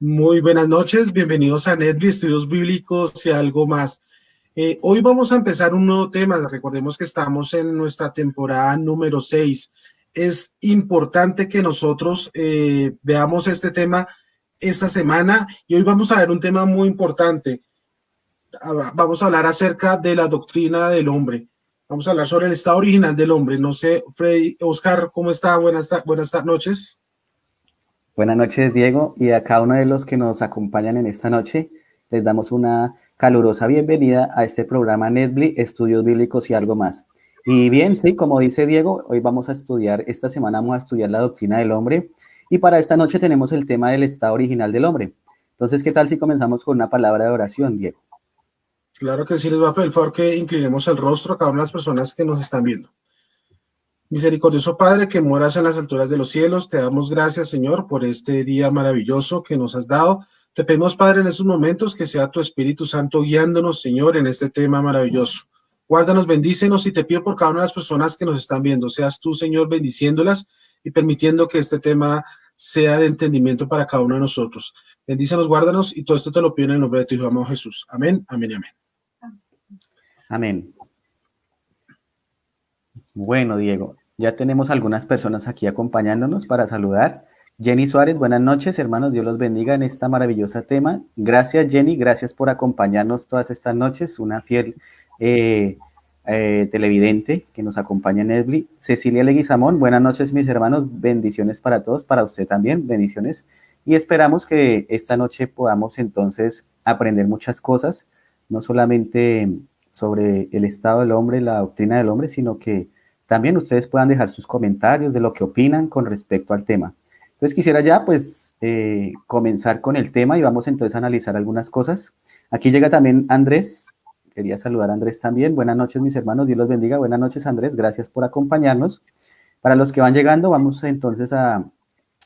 Muy buenas noches, bienvenidos a Netvi, Estudios Bíblicos y algo más. Hoy vamos a empezar un nuevo tema. Recordemos que estamos en nuestra temporada número 6. Es importante que nosotros veamos este tema esta semana y hoy vamos a ver un tema muy importante. Vamos a hablar acerca de la doctrina del hombre. Vamos a hablar sobre el estado original del hombre. No sé, Freddy, Oscar, ¿cómo está? Buenas noches. Buenas noches, Diego, y a cada uno de los que nos acompañan en esta noche, les damos una calurosa bienvenida a este programa Netbli, Estudios Bíblicos y algo más. Y bien, sí, como dice Diego, hoy vamos a estudiar, esta semana vamos a estudiar la doctrina del hombre, y para esta noche tenemos el tema del estado original del hombre. Entonces, ¿qué tal si comenzamos con una palabra de oración, Diego? Claro que sí, les va a pedir el favor que inclinemos el rostro a cada una de las personas que nos están viendo. Misericordioso Padre, que moras en las alturas de los cielos, te damos gracias, Señor, por este día maravilloso que nos has dado. Te pedimos, Padre, en estos momentos que sea tu Espíritu Santo guiándonos, Señor, en este tema maravilloso. Guárdanos, bendícenos y te pido por cada una de las personas que nos están viendo. Seas tú, Señor, bendiciéndolas y permitiendo que este tema sea de entendimiento para cada uno de nosotros. Bendícenos, guárdanos y todo esto te lo pido en el nombre de tu Hijo amado Jesús. Amén, amén y amén. Amén. Bueno, Diego, ya tenemos algunas personas aquí acompañándonos para saludar. Jenny Suárez, buenas noches, hermanos, Dios los bendiga en esta maravillosa tema. Gracias, Jenny, gracias por acompañarnos todas estas noches, una fiel televidente que nos acompaña en Netbli. Cecilia Leguizamón, buenas noches, mis hermanos, bendiciones para todos, para usted también, bendiciones. Y esperamos que esta noche podamos entonces aprender muchas cosas, no solamente sobre el estado del hombre, la doctrina del hombre, sino que también ustedes puedan dejar sus comentarios de lo que opinan con respecto al tema. Entonces quisiera ya pues comenzar con el tema y vamos entonces a analizar algunas cosas. Aquí llega también Andrés, quería saludar a Andrés también. Buenas noches mis hermanos, Dios los bendiga. Buenas noches Andrés, gracias por acompañarnos. Para los que van llegando vamos entonces a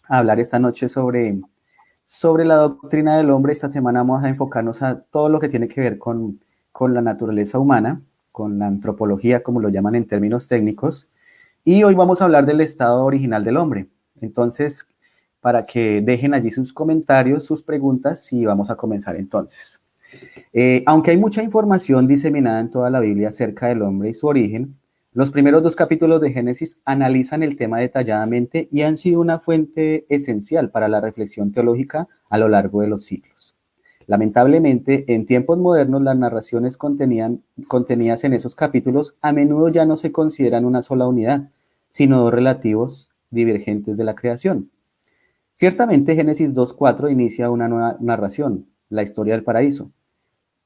hablar esta noche sobre la doctrina del hombre. Esta semana vamos a enfocarnos a todo lo que tiene que ver con la naturaleza humana, con la antropología, como lo llaman en términos técnicos, y hoy vamos a hablar del estado original del hombre. Entonces, para que dejen allí sus comentarios, sus preguntas, y vamos a comenzar entonces. Aunque hay mucha información diseminada en toda la Biblia acerca del hombre y su origen, los primeros 2 capítulos de Génesis analizan el tema detalladamente y han sido una fuente esencial para la reflexión teológica a lo largo de los siglos. Lamentablemente, en tiempos modernos, las narraciones contenidas en esos capítulos a menudo ya no se consideran una sola unidad, sino dos relativos divergentes de la creación. Ciertamente, Génesis 2:4 inicia una nueva narración, la historia del paraíso,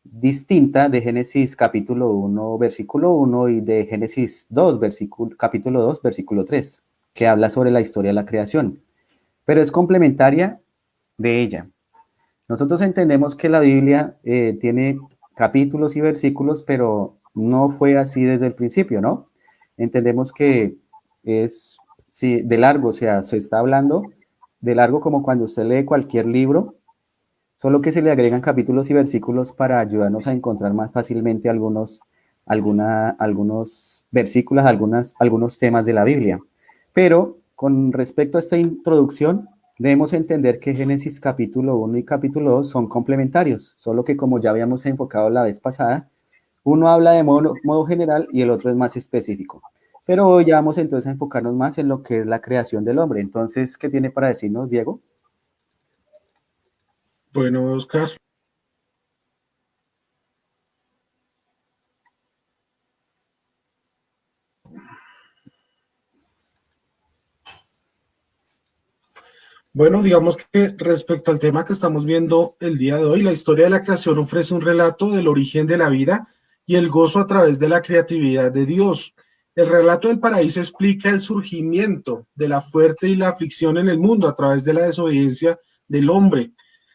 distinta de Génesis capítulo 1, versículo 1 y de Génesis 2, capítulo 2, versículo 3, que habla sobre la historia de la creación, pero es complementaria de ella. Nosotros entendemos que la Biblia tiene capítulos y versículos, pero no fue así desde el principio, ¿no? Entendemos que es sí, de largo, o sea, se está hablando de largo como cuando usted lee cualquier libro, solo que se le agregan capítulos y versículos para ayudarnos a encontrar más fácilmente algunos versículos, algunos temas de la Biblia. Pero con respecto a esta introducción, debemos entender que Génesis capítulo 1 y capítulo 2 son complementarios, solo que como ya habíamos enfocado la vez pasada, uno habla de modo general y el otro es más específico. Pero hoy ya vamos entonces a enfocarnos más en lo que es la creación del hombre. Entonces, ¿qué tiene para decirnos, Diego? Bueno, Oscar. Bueno, digamos que respecto al tema que estamos viendo el día de hoy, la historia de la creación ofrece un relato del origen de la vida y el gozo a través de la creatividad de Dios. El relato del paraíso explica el surgimiento de la fuerte y la aflicción en el mundo a través de la desobediencia del hombre.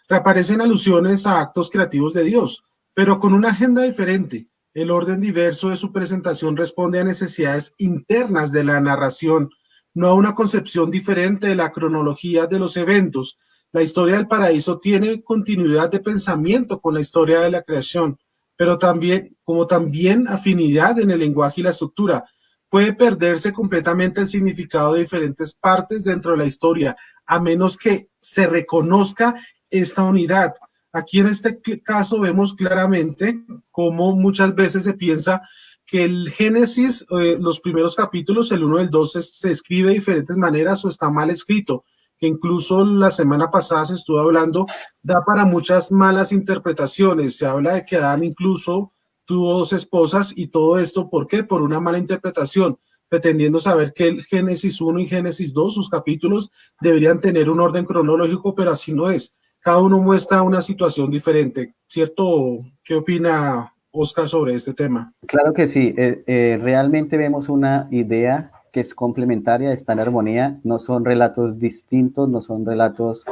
Reaparecen alusiones a actos creativos de Dios, pero con una agenda diferente. El orden diverso de su presentación responde a necesidades internas de la narración, no a una concepción diferente de la cronología de los eventos. La historia del paraíso tiene continuidad de pensamiento con la historia de la creación, pero también, como también afinidad en el lenguaje y la estructura. Puede perderse completamente el significado de diferentes partes dentro de la historia, a menos que se reconozca esta unidad. Aquí en este caso vemos claramente cómo muchas veces se piensa que el Génesis, los primeros capítulos, el 1 y el 2, se escribe de diferentes maneras o está mal escrito, que incluso la semana pasada se estuvo hablando, da para muchas malas interpretaciones. Se habla de que Adán incluso tuvo dos esposas y todo esto, ¿por qué? Por una mala interpretación, pretendiendo saber que el Génesis 1 y Génesis 2, sus capítulos, deberían tener un orden cronológico, pero así no es. Cada uno muestra una situación diferente, ¿cierto? ¿Qué opina Oscar sobre este tema? Claro que sí, realmente vemos una idea que es complementaria, está en armonía, no son relatos distintos, no son relatos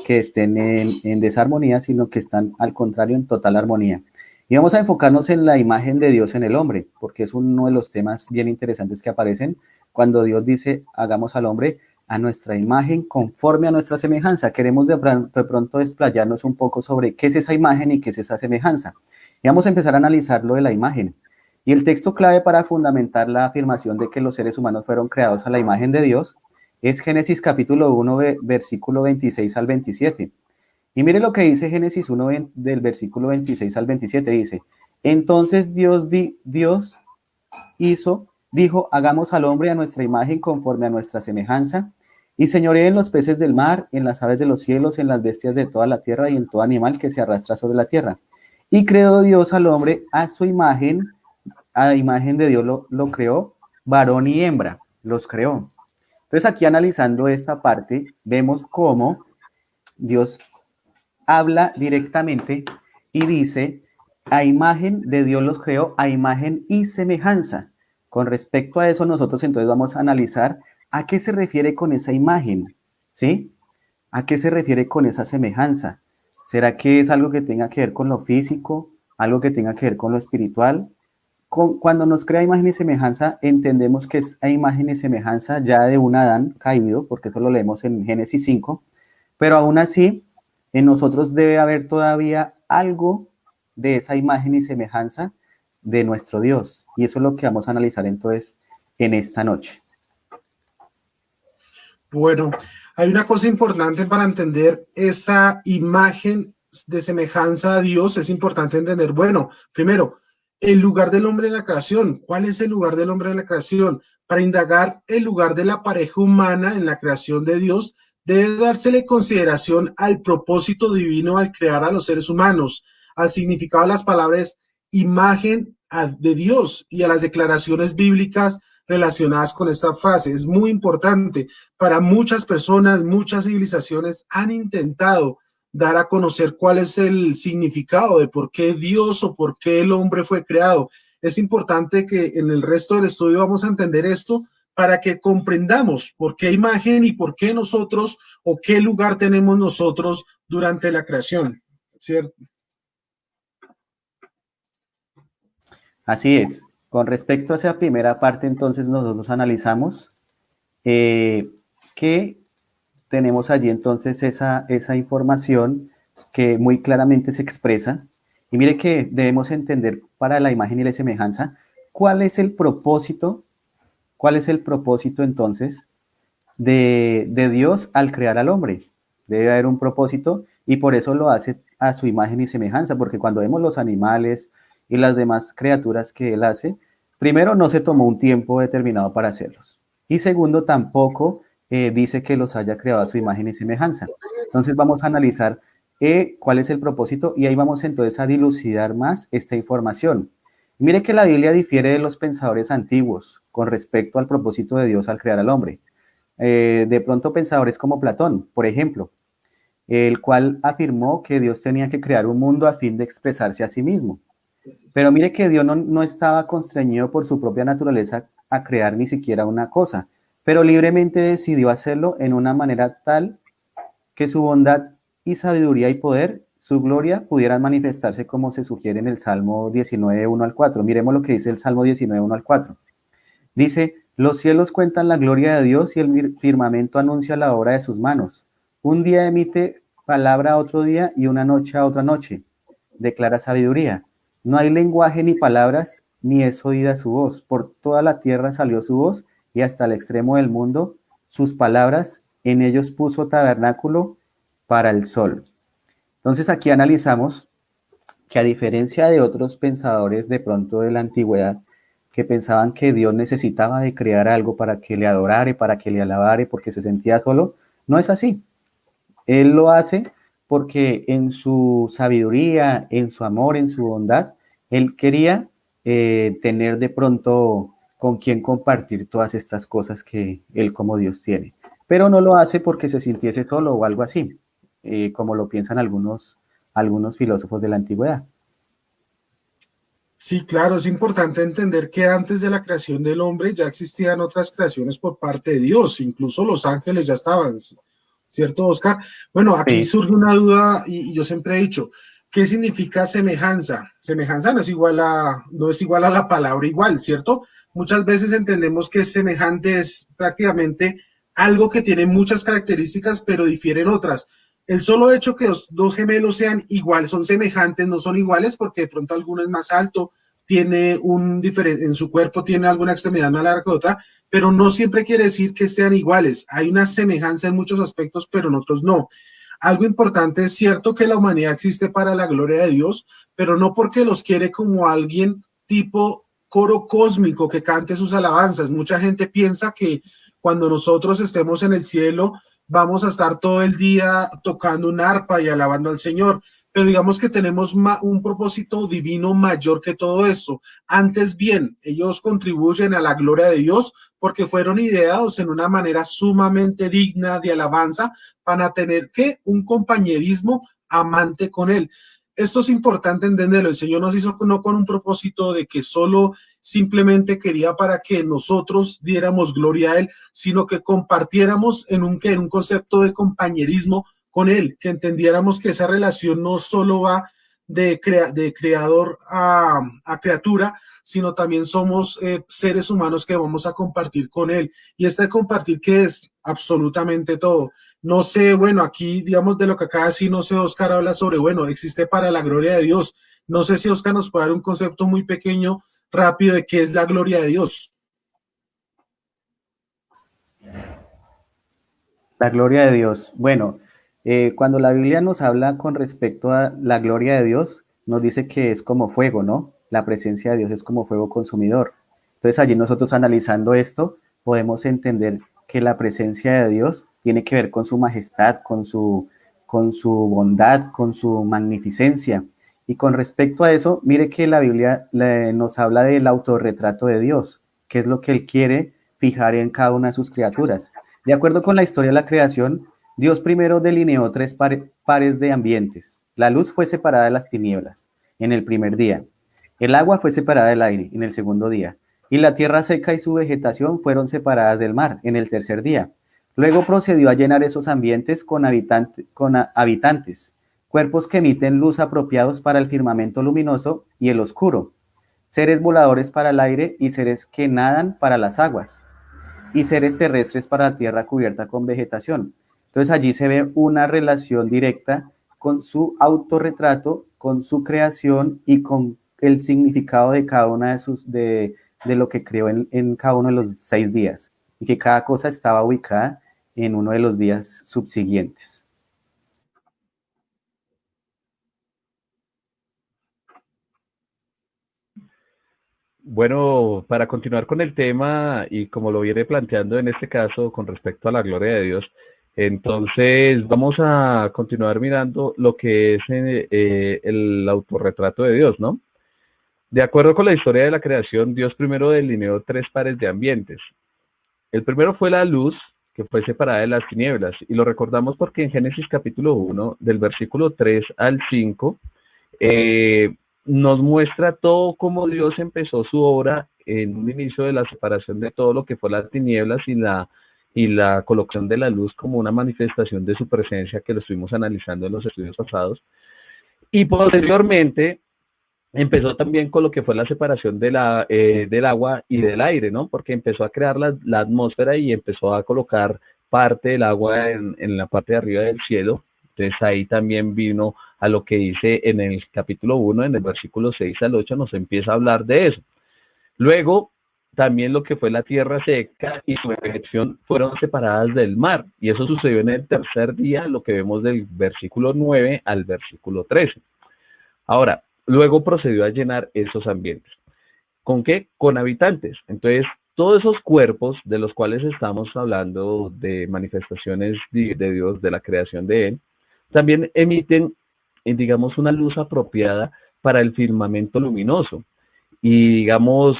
que estén en desarmonía, sino que están al contrario en total armonía. Y vamos a enfocarnos en la imagen de Dios en el hombre, porque es uno de los temas bien interesantes que aparecen cuando Dios dice, hagamos al hombre a nuestra imagen conforme a nuestra semejanza. Queremos de pronto desplayarnos un poco sobre qué es esa imagen y qué es esa semejanza. Y vamos a empezar a analizar lo de la imagen. Y el texto clave para fundamentar la afirmación de que los seres humanos fueron creados a la imagen de Dios es Génesis capítulo 1, versículo 26 al 27. Y mire lo que dice Génesis 1 del versículo 26 al 27. Dice, entonces Dios dijo, hagamos al hombre a nuestra imagen conforme a nuestra semejanza, y señoree en los peces del mar, en las aves de los cielos, en las bestias de toda la tierra y en todo animal que se arrastra sobre la tierra. Y creó Dios al hombre a su imagen, a imagen de Dios lo creó, varón y hembra, los creó. Entonces aquí analizando esta parte, vemos cómo Dios habla directamente y dice, a imagen de Dios los creó, a imagen y semejanza. Con respecto a eso, nosotros entonces vamos a analizar a qué se refiere con esa imagen, ¿sí? ¿A qué se refiere con esa semejanza? ¿Será que es algo que tenga que ver con lo físico, algo que tenga que ver con lo espiritual? Cuando nos crea imagen y semejanza, entendemos que es a imagen y semejanza ya de un Adán caído, porque eso lo leemos en Génesis 5, pero aún así, en nosotros debe haber todavía algo de esa imagen y semejanza de nuestro Dios. Y eso es lo que vamos a analizar entonces en esta noche. Bueno, hay una cosa importante para entender esa imagen de semejanza a Dios. Es importante entender, bueno, primero, el lugar del hombre en la creación. ¿Cuál es el lugar del hombre en la creación? Para indagar el lugar de la pareja humana en la creación de Dios, debe dársele consideración al propósito divino al crear a los seres humanos, al significado de las palabras imagen de Dios y a las declaraciones bíblicas relacionadas con esta frase. Es muy importante. Para muchas personas, muchas civilizaciones han intentado dar a conocer cuál es el significado de por qué Dios o por qué el hombre fue creado. Es importante que en el resto del estudio vamos a entender esto para que comprendamos por qué imagen y por qué nosotros o qué lugar tenemos nosotros durante la creación, ¿cierto? Así es. Con respecto a esa primera parte, entonces nosotros analizamos que tenemos allí entonces esa información que muy claramente se expresa. Y mire que debemos entender para la imagen y la semejanza cuál es el propósito, entonces de Dios al crear al hombre. Debe haber un propósito y por eso lo hace a su imagen y semejanza, porque cuando vemos los animales y las demás criaturas que él hace, primero no se tomó un tiempo determinado para hacerlos. Y segundo, tampoco dice que los haya creado a su imagen y semejanza. Entonces vamos a analizar cuál es el propósito y ahí vamos entonces a dilucidar más esta información. Mire que la Biblia difiere de los pensadores antiguos con respecto al propósito de Dios al crear al hombre. De pronto pensadores como Platón, por ejemplo, el cual afirmó que Dios tenía que crear un mundo a fin de expresarse a sí mismo. Pero mire que Dios no estaba constreñido por su propia naturaleza a crear ni siquiera una cosa, pero libremente decidió hacerlo en una manera tal que su bondad y sabiduría y poder, su gloria, pudieran manifestarse como se sugiere en el Salmo 19, 1 al 4. Miremos lo que dice el Salmo 19, 1 al 4. Dice, los cielos cuentan la gloria de Dios y el firmamento anuncia la obra de sus manos. Un día emite palabra a otro día y una noche a otra noche. Declara sabiduría. No hay lenguaje ni palabras, ni es oída su voz. Por toda la tierra salió su voz y hasta el extremo del mundo sus palabras. En ellos puso tabernáculo para el sol. Entonces aquí analizamos que a diferencia de otros pensadores de pronto de la antigüedad, que pensaban que Dios necesitaba de crear algo para que le adorare, para que le alabare, porque se sentía solo, no es así. Él lo hace porque en su sabiduría, en su amor, en su bondad, él quería tener de pronto con quien compartir todas estas cosas que él como Dios tiene. Pero no lo hace porque se sintiese solo o algo así, como lo piensan algunos filósofos de la antigüedad. Sí, claro, es importante entender que antes de la creación del hombre ya existían otras creaciones por parte de Dios, incluso los ángeles ya estaban, ¿cierto, Oscar? Bueno, aquí Sí, surge una duda y yo siempre he dicho, ¿qué significa semejanza? Semejanza no es igual a la palabra igual, ¿cierto? Muchas veces entendemos que semejante es prácticamente algo que tiene muchas características, pero difieren otras. El solo hecho que los dos gemelos sean iguales, son semejantes, no son iguales, porque de pronto alguno es más alto, tiene un diferente, en su cuerpo tiene alguna extremidad más larga que otra, pero no siempre quiere decir que sean iguales. Hay una semejanza en muchos aspectos, pero en otros no. Algo importante es cierto que la humanidad existe para la gloria de Dios, pero no porque los quiere como alguien tipo coro cósmico que cante sus alabanzas. Mucha gente piensa que cuando nosotros estemos en el cielo vamos a estar todo el día tocando un arpa y alabando al Señor, pero digamos que tenemos un propósito divino mayor que todo eso. Antes bien, ellos contribuyen a la gloria de Dios porque fueron ideados en una manera sumamente digna de alabanza para tener que un compañerismo amante con Él. Esto es importante entenderlo. El Señor nos hizo no con un propósito de que solo simplemente quería para que nosotros diéramos gloria a Él, sino que compartiéramos en un concepto de compañerismo con Él, que entendiéramos que esa relación no solo va de creador a criatura, sino también somos seres humanos que vamos a compartir con Él. Y este compartir que es absolutamente todo. No sé, bueno, aquí, digamos, de lo que acá sí, no sé, Oscar habla sobre, bueno, existe para la gloria de Dios. No sé si Oscar nos puede dar un concepto muy pequeño, rápido, de qué es la gloria de Dios. la gloria de Dios. Bueno, cuando la Biblia nos habla con respecto a la gloria de Dios, nos dice que es como fuego, ¿no? La presencia de Dios es como fuego consumidor. Entonces allí nosotros analizando esto, podemos entender que la presencia de Dios tiene que ver con su majestad, con su bondad, con su magnificencia. Y con respecto a eso, mire que la Biblia nos habla del autorretrato de Dios, que es lo que Él quiere fijar en cada una de sus criaturas. De acuerdo con la historia de la creación, Dios primero delineó tres pares de ambientes. La luz fue separada de las tinieblas en el primer día. El agua fue separada del aire en el segundo día. Y la tierra seca y su vegetación fueron separadas del mar en el tercer día. Luego procedió a llenar esos ambientes con habitantes, cuerpos que emiten luz apropiados para el firmamento luminoso y el oscuro, seres voladores para el aire y seres que nadan para las aguas y seres terrestres para la tierra cubierta con vegetación. Entonces allí se ve una relación directa con su autorretrato, con su creación y con el significado de cada una de lo que creó en cada uno de los 6 días y que cada cosa estaba ubicada en uno de los días subsiguientes. Bueno, para continuar con el tema y como lo viene planteando en este caso con respecto a la gloria de Dios, entonces vamos a continuar mirando lo que es el autorretrato de Dios, ¿no? De acuerdo con la historia de la creación, Dios primero delineó tres pares de ambientes. El primero fue la luz, que fue separada de las tinieblas, y lo recordamos porque en Génesis capítulo 1, del versículo 3 al 5, nos muestra todo cómo Dios empezó su obra en un inicio de la separación de todo lo que fue las tinieblas y la colocación de la luz como una manifestación de su presencia que lo estuvimos analizando en los estudios pasados. Y posteriormente empezó también con lo que fue la separación del agua y del aire, ¿no? Porque empezó a crear la atmósfera y empezó a colocar parte del agua en la parte de arriba del cielo. Entonces ahí también vino a lo que dice en el capítulo 1, en el versículo 6 al 8, nos empieza a hablar de eso. Luego, también lo que fue la tierra seca y su vegetación fueron separadas del mar. Y eso sucedió en el tercer día, lo que vemos del versículo 9 al versículo 13. Ahora, luego procedió a llenar esos ambientes. ¿Con qué? Con habitantes. Entonces, todos esos cuerpos de los cuales estamos hablando de manifestaciones de Dios, de la creación de Él, también emiten, digamos, una luz apropiada para el firmamento luminoso. Y, digamos,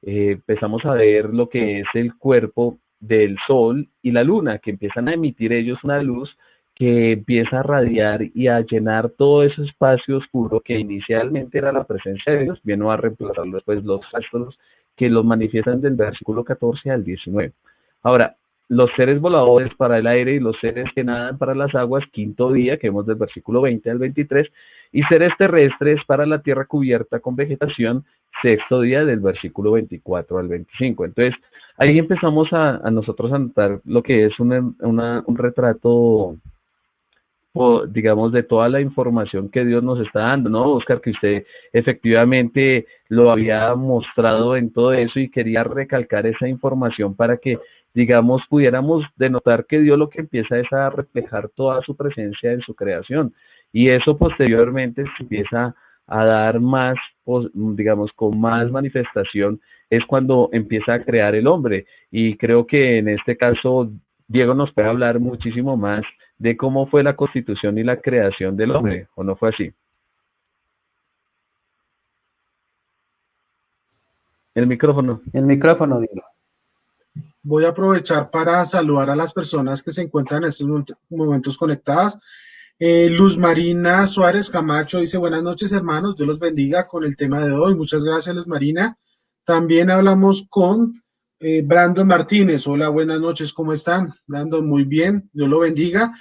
empezamos a ver lo que es el cuerpo del sol y la luna, que empiezan a emitir ellos una luz que empieza a radiar y a llenar todo ese espacio oscuro que inicialmente era la presencia de Dios, viene a reemplazarlo después los astros que los manifiestan del versículo 14 al 19. Ahora, los seres voladores para el aire y los seres que nadan para las aguas, quinto día, que vemos del versículo 20 al 23, y seres terrestres para la tierra cubierta con vegetación, sexto día del versículo 24 al 25. Entonces, ahí empezamos a nosotros a notar lo que es un retrato, digamos, de toda la información que Dios nos está dando, ¿no, Oscar? Que usted efectivamente lo había mostrado en todo eso y quería recalcar esa información para que, digamos, pudiéramos denotar que Dios lo que empieza es a reflejar toda su presencia en su creación. Y eso posteriormente se empieza a dar más, digamos, con más manifestación, es cuando empieza a crear el hombre. Y creo que en este caso Diego nos puede hablar muchísimo más de cómo fue la constitución y la creación del hombre, ¿o no fue así? El micrófono. El micrófono, Diego. Voy a aprovechar para saludar a las personas que se encuentran en estos momentos conectadas. Luz Marina Suárez Camacho dice: buenas noches, hermanos, Dios los bendiga con el tema de hoy. Muchas gracias, Luz Marina. También hablamos con Brandon Martínez. Hola, buenas noches, ¿cómo están? Brandon, muy bien, Dios lo bendiga.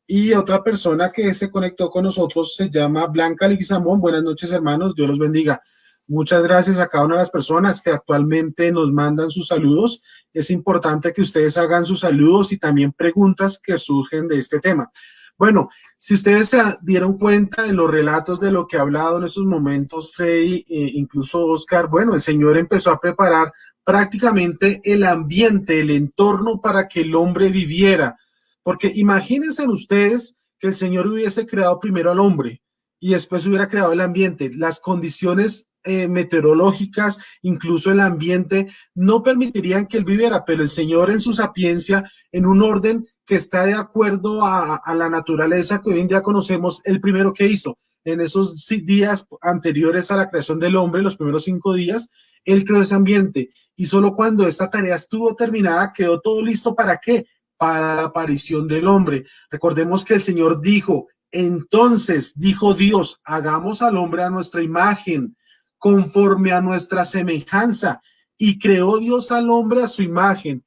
Y otra persona que se conectó con nosotros se llama Blanca Leguizamón. Buenas noches, hermanos, Dios los bendiga. Muchas gracias a cada una de las personas que actualmente nos mandan sus saludos. Es importante que ustedes hagan sus saludos y también preguntas que surgen de este tema. Bueno, si ustedes se dieron cuenta en los relatos de lo que ha hablado en estos momentos Freddy, incluso Oscar, bueno, el Señor empezó a preparar prácticamente el ambiente, el entorno para que el hombre viviera. Porque imagínense ustedes que el Señor hubiese creado primero al hombre y después hubiera creado el ambiente. Las condiciones meteorológicas, incluso el ambiente, no permitirían que él viviera, pero el Señor en su sapiencia, en un orden que está de acuerdo a la naturaleza que hoy en día conocemos, el primero que hizo. En esos días anteriores a la creación del hombre, los primeros 5 días, él creó ese ambiente. Y solo cuando esta tarea estuvo terminada, quedó todo listo. ¿Para qué? Para la aparición del hombre. Recordemos que el Señor dijo: entonces dijo Dios, hagamos al hombre a nuestra imagen, conforme a nuestra semejanza. Y creó Dios al hombre a su imagen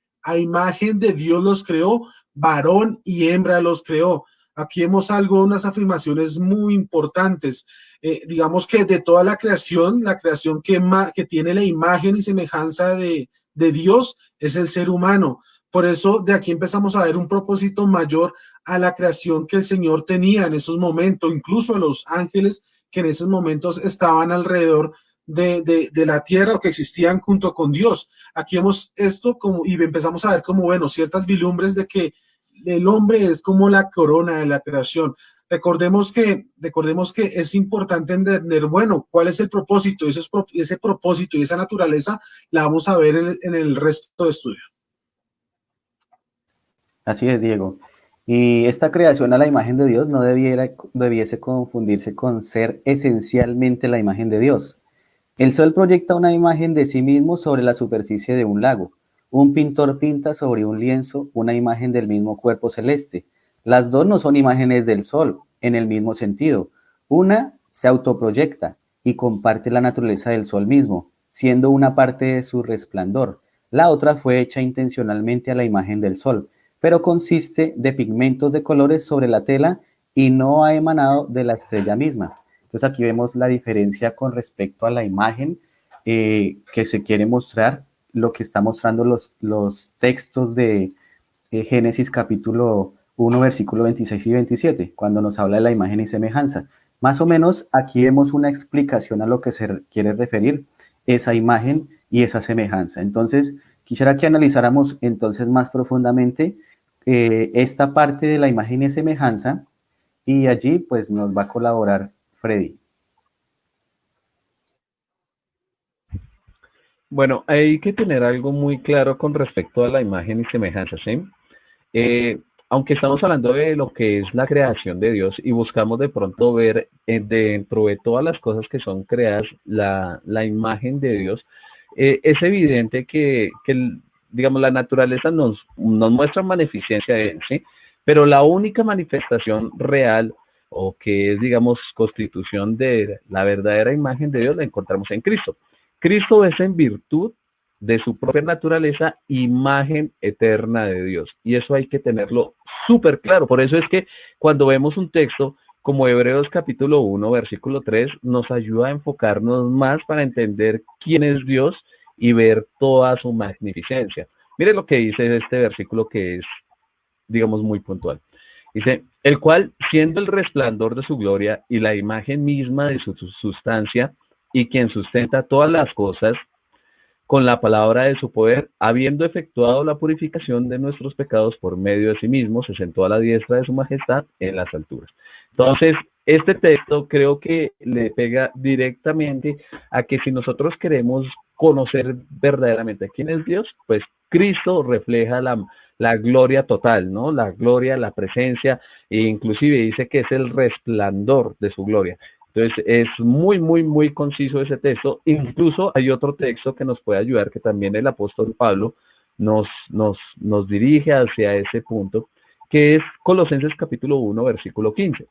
de Dios los creó, varón y hembra los creó. Aquí vemos unas afirmaciones muy importantes. Digamos que de toda la creación que tiene la imagen y semejanza de Dios es el ser humano. Por eso de aquí empezamos a ver un propósito mayor a la creación que el Señor tenía en esos momentos, incluso a los ángeles que en esos momentos estaban alrededor de la tierra o que existían junto con Dios. Aquí vemos esto y empezamos a ver como, bueno, ciertas vislumbres de que el hombre es como la corona de la creación. Recordemos que es importante entender, bueno, cuál es el propósito. Ese propósito y esa naturaleza la vamos a ver en el resto de estudio. Así es, Diego. Y esta creación a la imagen de Dios no debiese confundirse con ser esencialmente la imagen de Dios. El sol proyecta una imagen de sí mismo sobre la superficie de un lago. Un pintor pinta sobre un lienzo una imagen del mismo cuerpo celeste. Las dos no son imágenes del sol en el mismo sentido. Una se autoproyecta y comparte la naturaleza del sol mismo, siendo una parte de su resplandor. La otra fue hecha intencionalmente a la imagen del sol, pero consiste de pigmentos de colores sobre la tela y no ha emanado de la estrella misma. Entonces aquí vemos la diferencia con respecto a la imagen que se quiere mostrar, lo que está mostrando los textos de Génesis capítulo 1, versículo 26 y 27, cuando nos habla de la imagen y semejanza. Más o menos aquí vemos una explicación a lo que se quiere referir esa imagen y esa semejanza. Entonces, quisiera que analizáramos entonces más profundamente esta parte de la imagen y semejanza, y allí pues nos va a colaborar Freddy. Bueno, hay que tener algo muy claro con respecto a la imagen y semejanza, ¿sí? Eh, Aunque estamos hablando de lo que es la creación de Dios y buscamos de pronto ver dentro de todas las cosas que son creadas la imagen de Dios, es evidente que digamos, la naturaleza nos muestra magnificencia de Él, ¿sí? Pero la única manifestación real o que es, digamos, constitución de la verdadera imagen de Dios la encontramos en Cristo. Cristo es en virtud de su propia naturaleza, imagen eterna de Dios. Y eso hay que tenerlo súper claro. Por eso es que cuando vemos un texto como Hebreos capítulo 1, versículo 3, nos ayuda a enfocarnos más para entender quién es Dios y ver toda su magnificencia. Mire lo que dice este versículo que es, digamos, muy puntual. Dice, el cual, siendo el resplandor de su gloria y la imagen misma de su sustancia, y quien sustenta todas las cosas, con la palabra de su poder, habiendo efectuado la purificación de nuestros pecados por medio de sí mismo, se sentó a la diestra de su majestad en las alturas. Entonces, este texto creo que le pega directamente a que si nosotros queremos conocer verdaderamente quién es Dios, pues Cristo refleja la gloria total, ¿no? La gloria, la presencia, e inclusive dice que es el resplandor de su gloria. Entonces es muy, muy, muy conciso ese texto. Incluso hay otro texto que nos puede ayudar, que también el apóstol Pablo nos dirige hacia ese punto, que es Colosenses capítulo 1, versículo 15.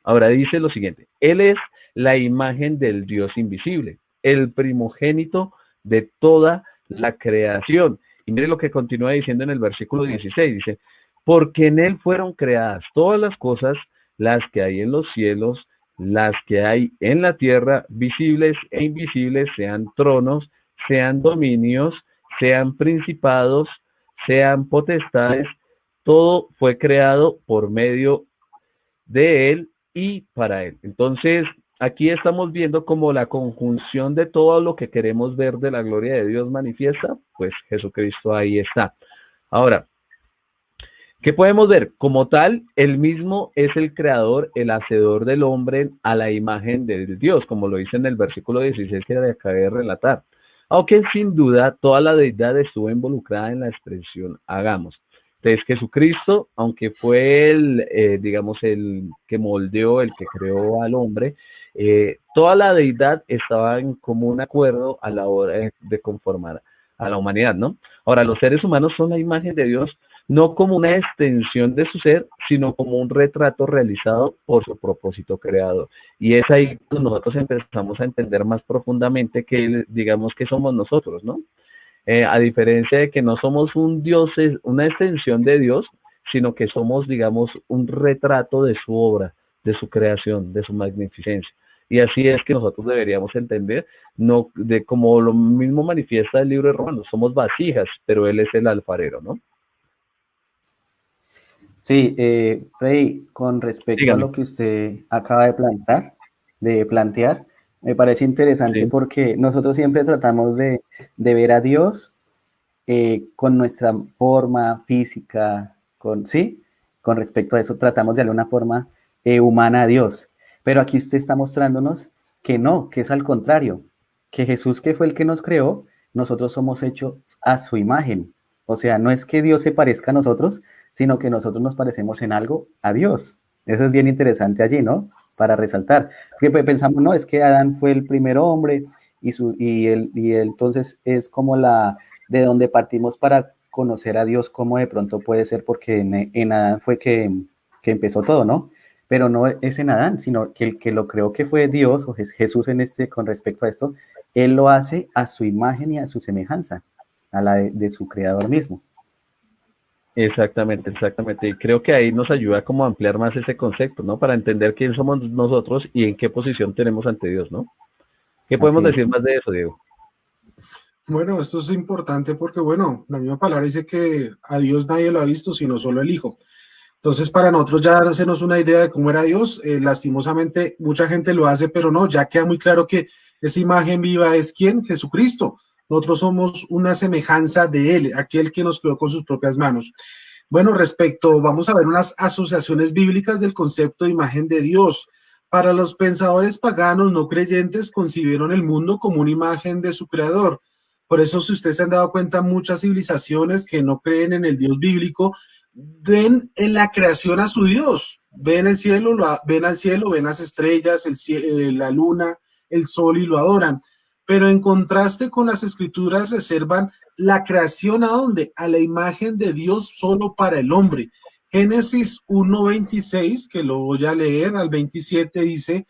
Ahora dice lo siguiente, Él es la imagen del Dios invisible, el primogénito de toda la creación. Y mire lo que continúa diciendo en el versículo 16, dice, porque en Él fueron creadas todas las cosas, las que hay en los cielos, las que hay en la tierra, visibles e invisibles, sean tronos, sean dominios, sean principados, sean potestades, todo fue creado por medio de Él y para Él. Entonces, aquí estamos viendo como la conjunción de todo lo que queremos ver de la gloria de Dios manifiesta, pues Jesucristo ahí está. Ahora, ¿qué podemos ver? Como tal, él mismo es el creador, el hacedor del hombre a la imagen de Dios, como lo dice en el versículo 16 que acabé de relatar. Aunque sin duda toda la deidad estuvo involucrada en la expresión hagamos. Entonces Jesucristo, aunque fue digamos, el que moldeó, el que creó al hombre, toda la deidad estaba en común acuerdo a la hora de conformar a la humanidad, ¿no? Ahora, los seres humanos son la imagen de Dios, no como una extensión de su ser, sino como un retrato realizado por su propósito creador. Y es ahí cuando nosotros empezamos a entender más profundamente que, digamos, que somos nosotros, ¿no? A diferencia de que no somos un Dios, una extensión de Dios, sino que somos, digamos, un retrato de su obra, de su creación, de su magnificencia. Y así es que nosotros deberíamos entender, no de como lo mismo manifiesta el libro de Romanos, somos vasijas, pero Él es el alfarero, ¿no? Sí, Freddy, con respecto a Dígame. lo que usted acaba de plantear, me parece interesante Sí. porque nosotros siempre tratamos de ver a Dios con nuestra forma física, ¿sí? Con respecto a eso tratamos de darle una forma humana a Dios. Pero aquí usted está mostrándonos que no, que es al contrario, que Jesús, que fue el que nos creó, nosotros somos hechos a su imagen. O sea, no es que Dios se parezca a nosotros, sino que nosotros nos parecemos en algo a Dios. Eso es bien interesante allí, ¿no? Para resaltar. Porque pues, pensamos, no, es que Adán fue el primer hombre y él entonces es como de donde partimos para conocer a Dios, como de pronto puede ser porque en Adán fue que empezó todo, ¿no? pero no es en Adán, sino que el que lo creó, que fue Dios o Jesús con respecto a esto, él lo hace a su imagen y a su semejanza, a la de su creador mismo. Exactamente, exactamente. Y creo que ahí nos ayuda como a ampliar más ese concepto, ¿no? Para entender quién somos nosotros y en qué posición tenemos ante Dios, ¿no? ¿Qué podemos Así decir es. más de eso, Diego? Bueno, esto es importante porque, bueno, la misma palabra dice que a Dios nadie lo ha visto, sino solo el Hijo. Entonces, para nosotros ya hacernos una idea de cómo era Dios, lastimosamente mucha gente lo hace, pero no, ya queda muy claro que esa imagen viva es ¿quién? Jesucristo. Nosotros somos una semejanza de Él, aquel que nos creó con sus propias manos. Bueno, vamos a ver unas asociaciones bíblicas del concepto de imagen de Dios. Para los pensadores paganos no creyentes concibieron el mundo como una imagen de su creador. Por eso, si ustedes se han dado cuenta, muchas civilizaciones que no creen en el Dios bíblico ven en la creación a su Dios. Ven el cielo, ven al cielo, ven las estrellas, la luna, el sol y lo adoran. Pero en contraste con las escrituras reservan la creación a dónde? A la imagen de Dios solo para el hombre. Génesis 1:26, que lo voy a leer al 27, dice,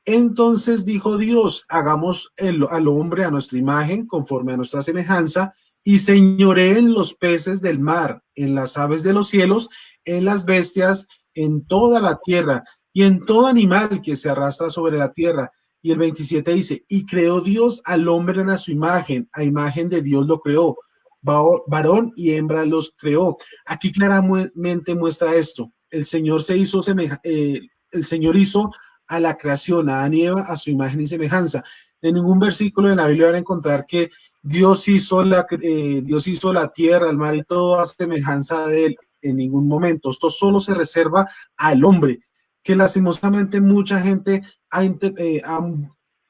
entonces dijo Dios, hagamos al hombre a nuestra imagen, conforme a nuestra semejanza, y señoreen los peces del mar, en las aves de los cielos, en las bestias, en toda la tierra, y en todo animal que se arrastra sobre la tierra. Y el 27 dice, y creó Dios al hombre a su imagen, a imagen de Dios lo creó, varón y hembra los creó. Aquí claramente muestra esto. El Señor el Señor hizo a la creación, a Adán y Eva, a su imagen y semejanza. En ningún versículo de la Biblia van a encontrar que Dios hizo la tierra, el mar y todo a semejanza de él en ningún momento. Esto solo se reserva al hombre, que lastimosamente mucha gente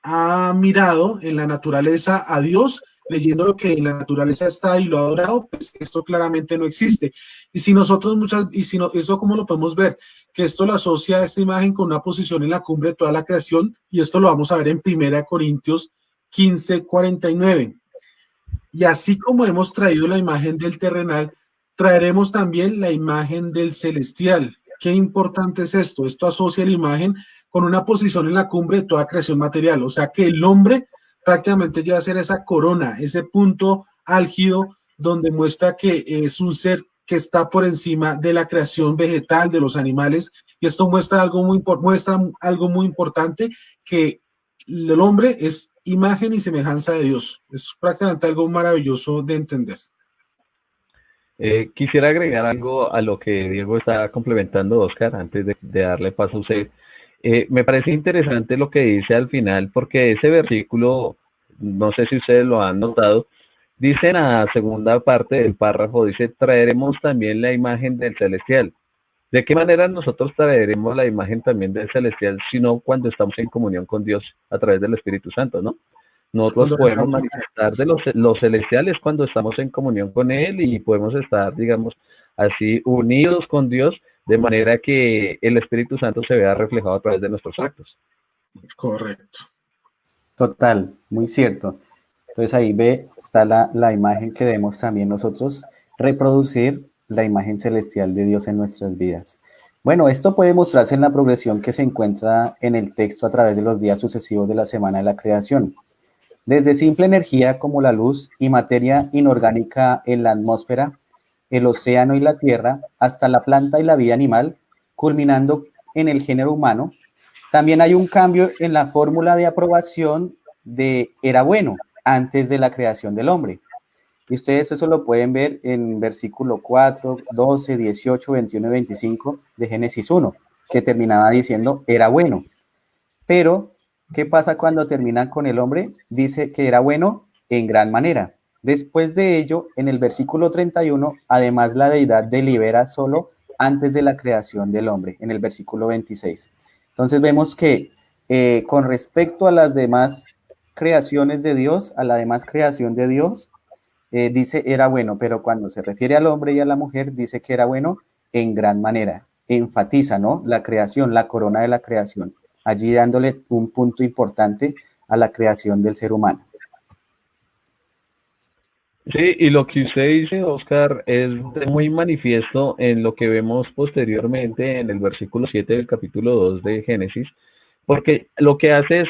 ha mirado en la naturaleza a Dios, leyendo lo que en la naturaleza está y lo ha adorado, pues esto claramente no existe. Y si nosotros esto cómo lo podemos ver, que esto lo asocia a esta imagen con una posición en la cumbre de toda la creación, y esto lo vamos a ver en 1 Corintios 15:49. Y así como hemos traído la imagen del terrenal, traeremos también la imagen del celestial. Qué importante es esto. Esto asocia la imagen con una posición en la cumbre de toda creación material. O sea que el hombre prácticamente llega a ser esa corona, ese punto álgido donde muestra que es un ser que está por encima de la creación vegetal, de los animales. Y esto muestra algo muy importante, que el hombre es imagen y semejanza de Dios. Es prácticamente algo maravilloso de entender. Quisiera agregar algo a lo que Diego está complementando, Oscar, antes de darle paso a usted. Me parece interesante lo que dice al final, porque ese versículo, no sé si ustedes lo han notado, dice en la segunda parte del párrafo, dice, traeremos también la imagen del celestial. ¿De qué manera nosotros traeremos la imagen también del celestial, sino cuando estamos en comunión con Dios a través del Espíritu Santo, ¿no? Nosotros Cuando podemos manifestar de los celestiales cuando estamos en comunión con Él y podemos estar, digamos, así unidos con Dios, de manera que el Espíritu Santo se vea reflejado a través de nuestros actos. Correcto. Total, muy cierto. Entonces ahí está la imagen que debemos también nosotros reproducir, la imagen celestial de Dios en nuestras vidas. Bueno, esto puede mostrarse en la progresión que se encuentra en el texto a través de los días sucesivos de la semana de la creación. Desde simple energía como la luz y materia inorgánica en la atmósfera, el océano y la tierra, hasta la planta y la vida animal, culminando en el género humano. También hay un cambio en la fórmula de aprobación de era bueno antes de la creación del hombre. Y ustedes eso lo pueden ver en versículo 4, 12, 18, 21 y 25 de Génesis 1, que terminaba diciendo era bueno. Pero, ¿qué pasa cuando terminan con el hombre? Dice que era bueno en gran manera. Después de ello, en el versículo 31, además la deidad delibera solo antes de la creación del hombre, en el versículo 26. Entonces vemos que con respecto a las demás creaciones de Dios, a la demás creación de Dios, dice era bueno, pero cuando se refiere al hombre y a la mujer, dice que era bueno en gran manera. Enfatiza, ¿no? La creación, la corona de la creación, allí dándole un punto importante a la creación del ser humano. Sí, y lo que usted dice, Oscar, es muy manifiesto en lo que vemos posteriormente en el versículo 7 del capítulo 2 de Génesis, porque lo que hace es,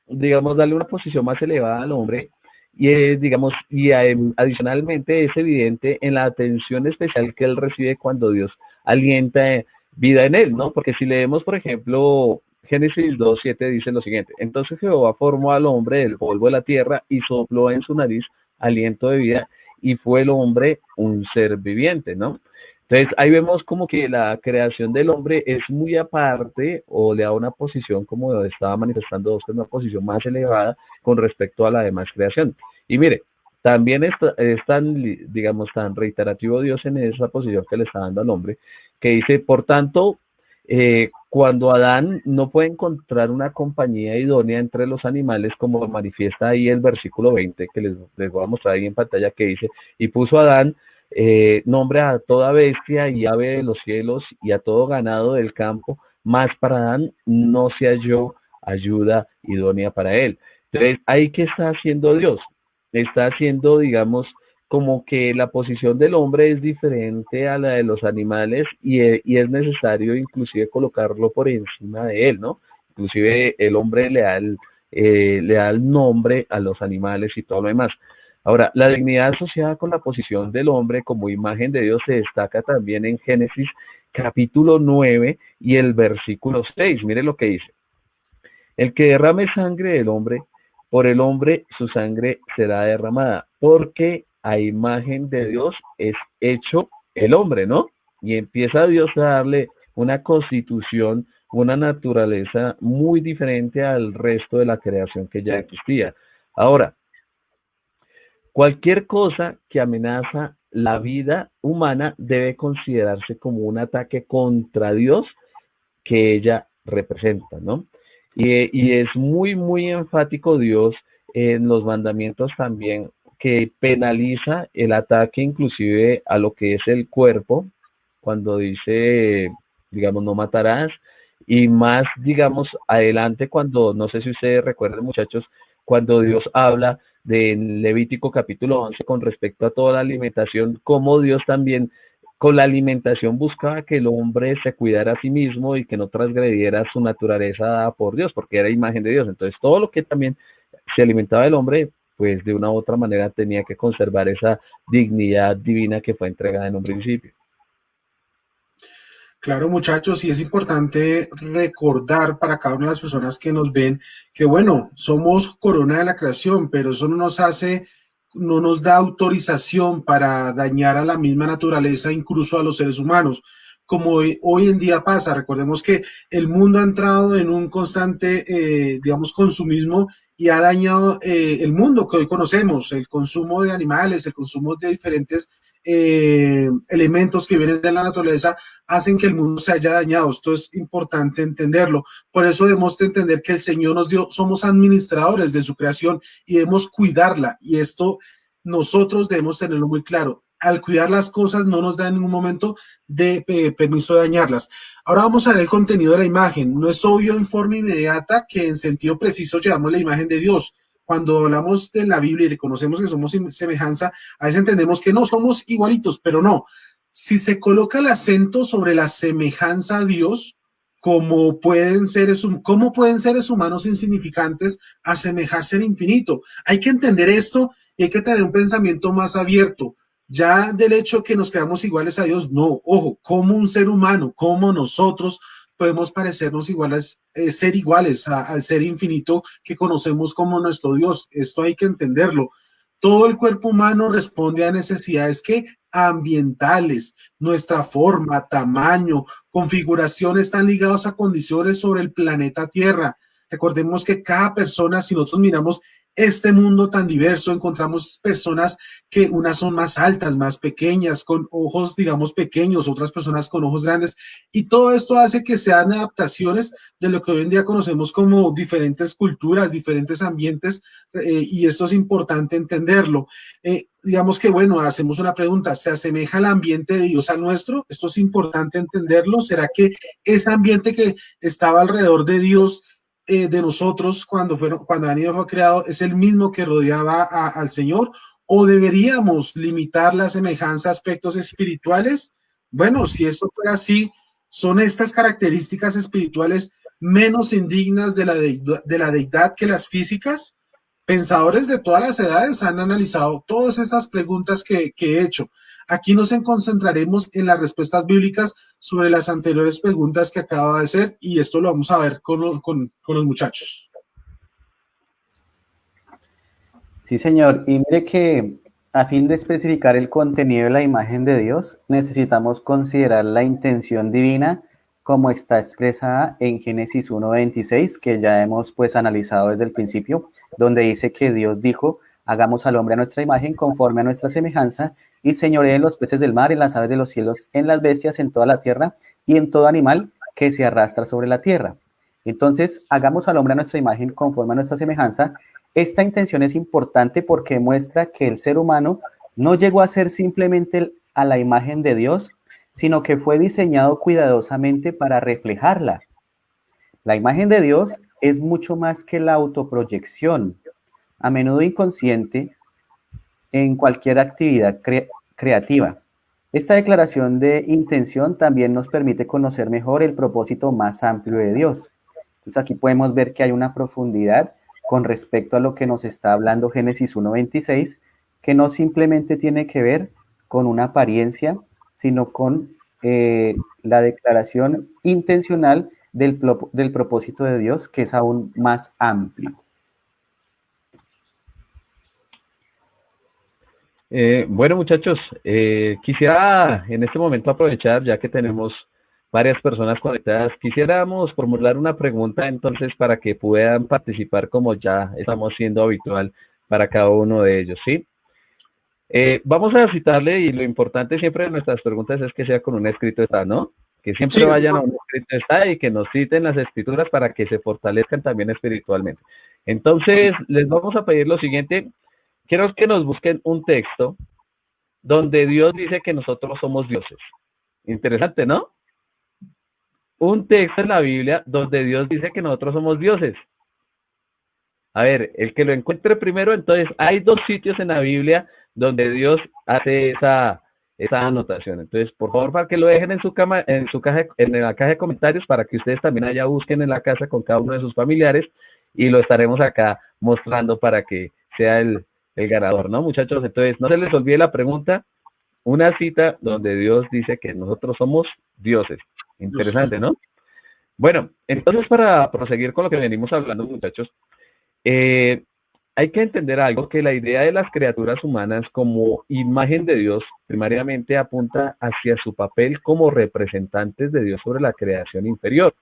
digamos, darle una posición más elevada al hombre y, digamos, adicionalmente es evidente en la atención especial que él recibe cuando Dios alienta vida en él, ¿no? Porque si leemos, por ejemplo, Génesis 2:7 dice lo siguiente: entonces Jehová formó al hombre del polvo de la tierra y sopló en su nariz aliento de vida y fue el hombre un ser viviente, ¿no? Entonces ahí vemos como que la creación del hombre es muy aparte o le da una posición, como estaba manifestando Oscar, una posición más elevada con respecto a la demás creación. Y mire, también es tan, digamos, tan reiterativo Dios en esa posición que le está dando al hombre, que dice, por tanto, cuando Adán no puede encontrar una compañía idónea entre los animales, como manifiesta ahí el versículo 20, que les voy a mostrar ahí en pantalla, que dice, y puso Adán nombre a toda bestia y ave de los cielos y a todo ganado del campo, más para Adán no se halló ayuda idónea para él. Entonces, ahí qué está haciendo Dios, está haciendo, digamos, como que la posición del hombre es diferente a la de los animales y es necesario inclusive colocarlo por encima de él, ¿no? Inclusive el hombre le da el nombre a los animales y todo lo demás. Ahora, la dignidad asociada con la posición del hombre como imagen de Dios se destaca también en Génesis capítulo 9 y el versículo 6. Mire lo que dice: el que derrame sangre del hombre, por el hombre su sangre será derramada, porque a imagen de Dios es hecho el hombre, ¿no? Y empieza Dios a darle una constitución, una naturaleza muy diferente al resto de la creación que ya existía. Ahora, cualquier cosa que amenaza la vida humana debe considerarse como un ataque contra Dios que ella representa, ¿no? Y es muy, muy enfático Dios en los mandamientos también, que penaliza el ataque inclusive a lo que es el cuerpo, cuando dice, digamos, no matarás, y más, digamos, adelante cuando, no sé si ustedes recuerdan, muchachos, cuando Dios habla de Levítico capítulo 11 con respecto a toda la alimentación, como Dios también con la alimentación buscaba que el hombre se cuidara a sí mismo y que no transgrediera su naturaleza dada por Dios, porque era imagen de Dios. Entonces, todo lo que también se alimentaba el hombre, pues de una u otra manera tenía que conservar esa dignidad divina que fue entregada en un principio. Claro, muchachos, y es importante recordar para cada una de las personas que nos ven que, bueno, somos corona de la creación, pero eso no nos hace, no nos da autorización para dañar a la misma naturaleza, incluso a los seres humanos. Como hoy en día pasa, recordemos que el mundo ha entrado en un constante, digamos, consumismo y ha dañado el mundo que hoy conocemos, el consumo de animales, el consumo de diferentes elementos que vienen de la naturaleza hacen que el mundo se haya dañado. Esto es importante entenderlo. Por eso debemos de entender que el Señor nos dio, somos administradores de su creación y debemos cuidarla. Y esto nosotros debemos tenerlo muy claro. Al cuidar las cosas no nos da en ningún momento de permiso de dañarlas. Ahora vamos a ver el contenido de la imagen. No es obvio en forma inmediata que en sentido preciso llevamos la imagen de Dios. Cuando hablamos de la Biblia y reconocemos que somos semejanza, a veces entendemos que no somos igualitos, pero no. Si se coloca el acento sobre la semejanza a Dios, ¿cómo pueden seres humanos insignificantes asemejarse al infinito? Hay que entender esto y hay que tener un pensamiento más abierto. Ya del hecho que nos creamos iguales a Dios, no, ojo, como un ser humano, como nosotros podemos parecernos iguales, ser iguales al ser infinito que conocemos como nuestro Dios. Esto hay que entenderlo. Todo el cuerpo humano responde a necesidades que ambientales, nuestra forma, tamaño, configuración están ligados a condiciones sobre el planeta Tierra. Recordemos que cada persona, si nosotros miramos este mundo tan diverso, encontramos personas que unas son más altas, más pequeñas, con ojos, digamos, pequeños, otras personas con ojos grandes, y todo esto hace que sean adaptaciones de lo que hoy en día conocemos como diferentes culturas, diferentes ambientes, y esto es importante entenderlo. Digamos que, bueno, hacemos una pregunta, ¿se asemeja el ambiente de Dios al nuestro? Esto es importante entenderlo. ¿Será que ese ambiente que estaba alrededor de Dios, de nosotros, cuando Adán y Eva fue creado, es el mismo que rodeaba al Señor? ¿O deberíamos limitar la semejanza a aspectos espirituales? Bueno, si esto fuera así, ¿son estas características espirituales menos indignas de la deidad que las físicas? Pensadores de todas las edades han analizado todas estas preguntas que he hecho. Aquí nos concentraremos en las respuestas bíblicas sobre las anteriores preguntas que acabo de hacer, y esto lo vamos a ver con los muchachos. Sí, señor. Y mire que a fin de especificar el contenido de la imagen de Dios, necesitamos considerar la intención divina como está expresada en Génesis 1:26, que ya hemos pues analizado desde el principio, donde dice que Dios dijo: hagamos al hombre a nuestra imagen, conforme a nuestra semejanza, y señoree en los peces del mar, en las aves de los cielos, en las bestias, en toda la tierra, y en todo animal que se arrastra sobre la tierra. Entonces, hagamos al hombre a nuestra imagen, conforme a nuestra semejanza. Esta intención es importante porque muestra que el ser humano no llegó a ser simplemente a la imagen de Dios, sino que fue diseñado cuidadosamente para reflejarla. La imagen de Dios es mucho más que la autoproyección, a menudo inconsciente, en cualquier actividad creativa. Esta declaración de intención también nos permite conocer mejor el propósito más amplio de Dios. Entonces aquí podemos ver que hay una profundidad con respecto a lo que nos está hablando Génesis 1:26, que no simplemente tiene que ver con una apariencia, sino con la declaración intencional del propósito de Dios, que es aún más amplio. Bueno, muchachos, quisiera en este momento aprovechar, ya que tenemos varias personas conectadas, quisiéramos formular una pregunta entonces para que puedan participar como ya estamos siendo habitual para cada uno de ellos, ¿sí? Vamos a citarle, y lo importante siempre de nuestras preguntas es que sea con un escrito está, ¿no? Que siempre Sí, vayan a un escrito está y que nos citen las escrituras para que se fortalezcan también espiritualmente. Entonces, les vamos a pedir lo siguiente. Quiero que nos busquen un texto donde Dios dice que nosotros somos dioses. Interesante, ¿no? Un texto en la Biblia donde Dios dice que nosotros somos dioses. A ver, el que lo encuentre primero, entonces hay dos sitios en la Biblia donde Dios hace esa anotación. Entonces, por favor, para que lo dejen en en la caja de comentarios, para que ustedes también allá busquen en la casa con cada uno de sus familiares, y lo estaremos acá mostrando para que sea el ganador, ¿no, muchachos? Entonces, no se les olvide la pregunta, una cita donde Dios dice que nosotros somos dioses. Interesante, ¿no? Bueno, entonces para proseguir con lo que venimos hablando, muchachos, hay que entender algo, que la idea de las criaturas humanas como imagen de Dios primariamente apunta hacia su papel como representantes de Dios sobre la creación inferior.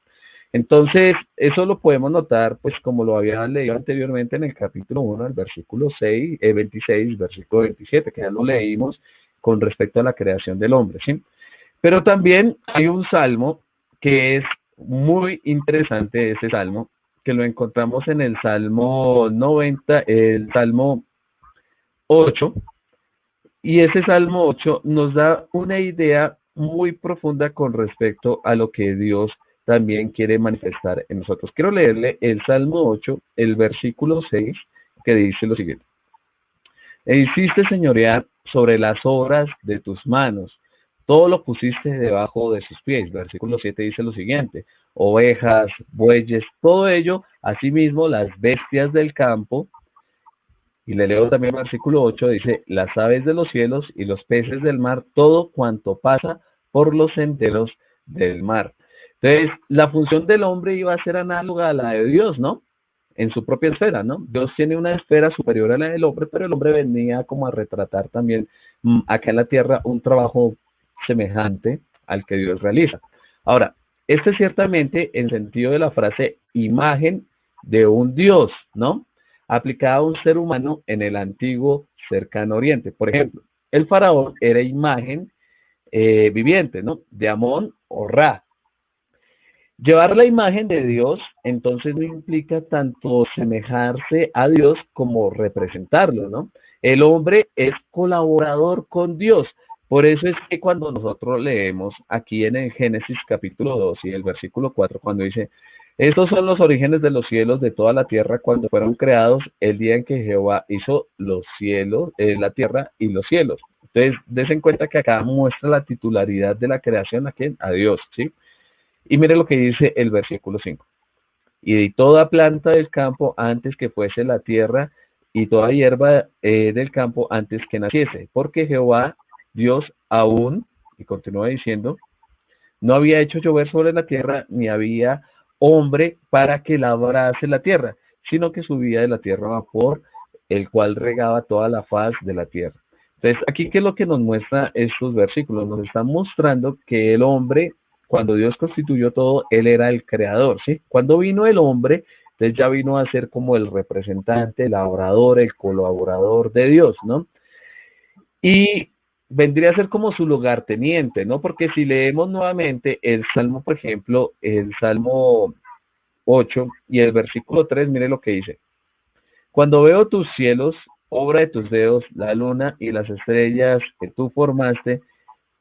Entonces, eso lo podemos notar, pues como lo había leído anteriormente en el capítulo 1, el versículo 26, versículo 27, que ya lo leímos con respecto a la creación del hombre, ¿sí? Pero también hay un salmo que es muy interesante, ese salmo, que lo encontramos en el Salmo 90, el Salmo 8, y ese Salmo 8 nos da una idea muy profunda con respecto a lo que Dios también quiere manifestar en nosotros. Quiero leerle el Salmo 8, el versículo 6, que dice lo siguiente: E hiciste señorear sobre las obras de tus manos, todo lo pusiste debajo de sus pies. Versículo 7 dice lo siguiente: ovejas, bueyes, todo ello, asimismo las bestias del campo. Y le leo también el versículo 8, dice: las aves de los cielos y los peces del mar, todo cuanto pasa por los senderos del mar. Entonces, la función del hombre iba a ser análoga a la de Dios, ¿no? En su propia esfera, ¿no? Dios tiene una esfera superior a la del hombre, pero el hombre venía como a retratar también acá en la tierra un trabajo semejante al que Dios realiza. Ahora, este es ciertamente el sentido de la frase imagen de un Dios, ¿no? Aplicada a un ser humano en el antiguo cercano oriente. Por ejemplo, el faraón era imagen viviente, ¿no? De Amón o Ra. Llevar la imagen de Dios, entonces, no implica tanto semejarse a Dios como representarlo, ¿no? El hombre es colaborador con Dios. Por eso es que cuando nosotros leemos aquí en el Génesis capítulo 2 y el versículo 4, cuando dice: Estos son los orígenes de los cielos de toda la tierra cuando fueron creados el día en que Jehová hizo los cielos, la tierra y los cielos. Entonces, des en cuenta que acá muestra la titularidad de la creación a quién, a Dios, ¿sí? Y mire lo que dice el versículo 5. Y de toda planta del campo antes que fuese la tierra, y toda hierba del campo antes que naciese, porque Jehová, Dios aún, y continúa diciendo, no había hecho llover sobre la tierra, ni había hombre para que labrase la tierra, sino que subía de la tierra vapor, el cual regaba toda la faz de la tierra. Entonces, aquí, ¿qué es lo que nos muestra estos versículos? Nos están mostrando que el hombre, cuando Dios constituyó todo, él era el creador, ¿sí? Cuando vino el hombre, entonces ya vino a ser como el representante, el labrador, el colaborador de Dios, ¿no? Y vendría a ser como su lugarteniente, ¿no? Porque si leemos nuevamente el Salmo, por ejemplo, el Salmo 8 y el versículo 3, mire lo que dice. Cuando veo tus cielos, obra de tus dedos, la luna y las estrellas que tú formaste,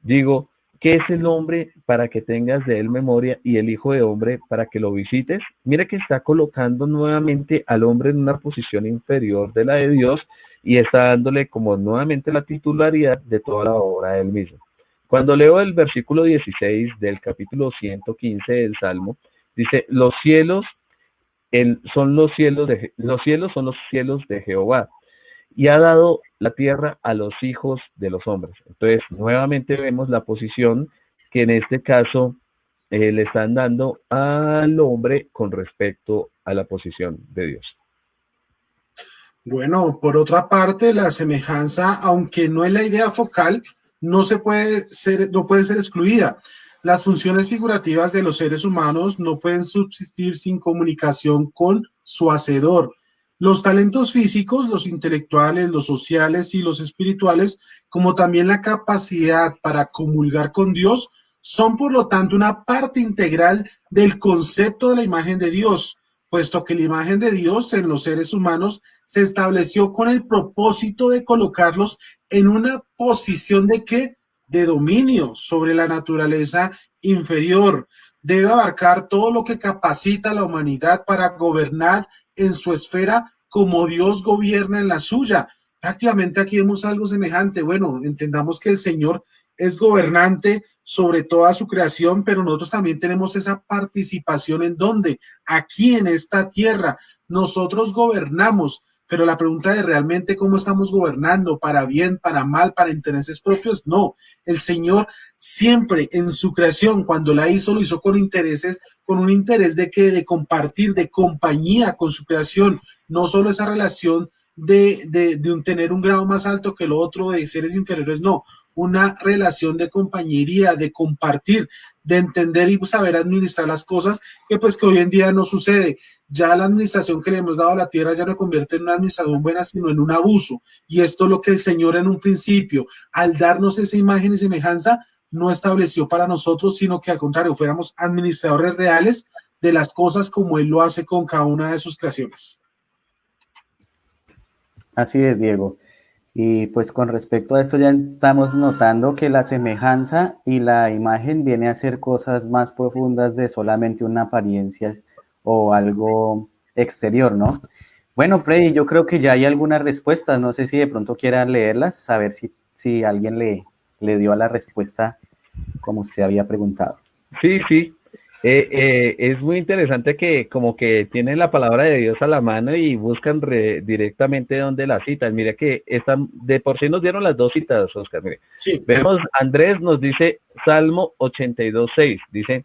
digo, ¿qué es el hombre para que tengas de él memoria y el hijo de hombre para que lo visites? Mire que está colocando nuevamente al hombre en una posición inferior de la de Dios y está dándole como nuevamente la titularidad de toda la obra del mismo. Cuando leo el versículo 16 del capítulo 115 del Salmo, dice, los cielos son los cielos de Jehová y ha dado la tierra a los hijos de los hombres. Entonces, nuevamente vemos la posición que en este caso le están dando al hombre con respecto a la posición de Dios. Bueno, por otra parte, la semejanza, aunque no es la idea focal, no puede ser excluida. Las funciones figurativas de los seres humanos no pueden subsistir sin comunicación con su hacedor. Los talentos físicos, los intelectuales, los sociales y los espirituales, como también la capacidad para comulgar con Dios, son por lo tanto una parte integral del concepto de la imagen de Dios, puesto que la imagen de Dios en los seres humanos se estableció con el propósito de colocarlos en una posición de ¿qué? De dominio sobre la naturaleza inferior. Debe abarcar todo lo que capacita a la humanidad para gobernar en su esfera como Dios gobierna en la suya. Prácticamente aquí vemos algo semejante. Bueno, entendamos que el Señor es gobernante sobre toda su creación, pero nosotros también tenemos esa participación en donde, aquí en esta tierra, nosotros gobernamos, pero la pregunta de realmente cómo estamos gobernando, para bien, para mal, para intereses propios, no. El Señor siempre en su creación, cuando la hizo, lo hizo con intereses, con un interés de que, de compartir, de compañía con su creación, no solo esa relación de tener un grado más alto que el otro de seres inferiores, no, una relación de compañería, de compartir, de entender y saber administrar las cosas, que pues que hoy en día no sucede. Ya la administración que le hemos dado a la tierra ya no convierte en una administración buena, sino en un abuso. Y esto es lo que el Señor en un principio, al darnos esa imagen y semejanza, no estableció para nosotros, sino que al contrario, fuéramos administradores reales de las cosas como Él lo hace con cada una de sus creaciones. Así es, Diego. Y pues con respecto a esto ya estamos notando que la semejanza y la imagen viene a ser cosas más profundas de solamente una apariencia o algo exterior, ¿no? Bueno, Freddy, yo creo que ya hay algunas respuestas, no sé si de pronto quieran leerlas, saber si alguien le dio a la respuesta como usted había preguntado. Sí, sí. Es muy interesante que como que tienen la palabra de Dios a la mano y buscan directamente dónde la citan. Mira que están, de por sí nos dieron las dos citas, Oscar. Mire. Sí. Vemos, Andrés nos dice Salmo 82:6, dice,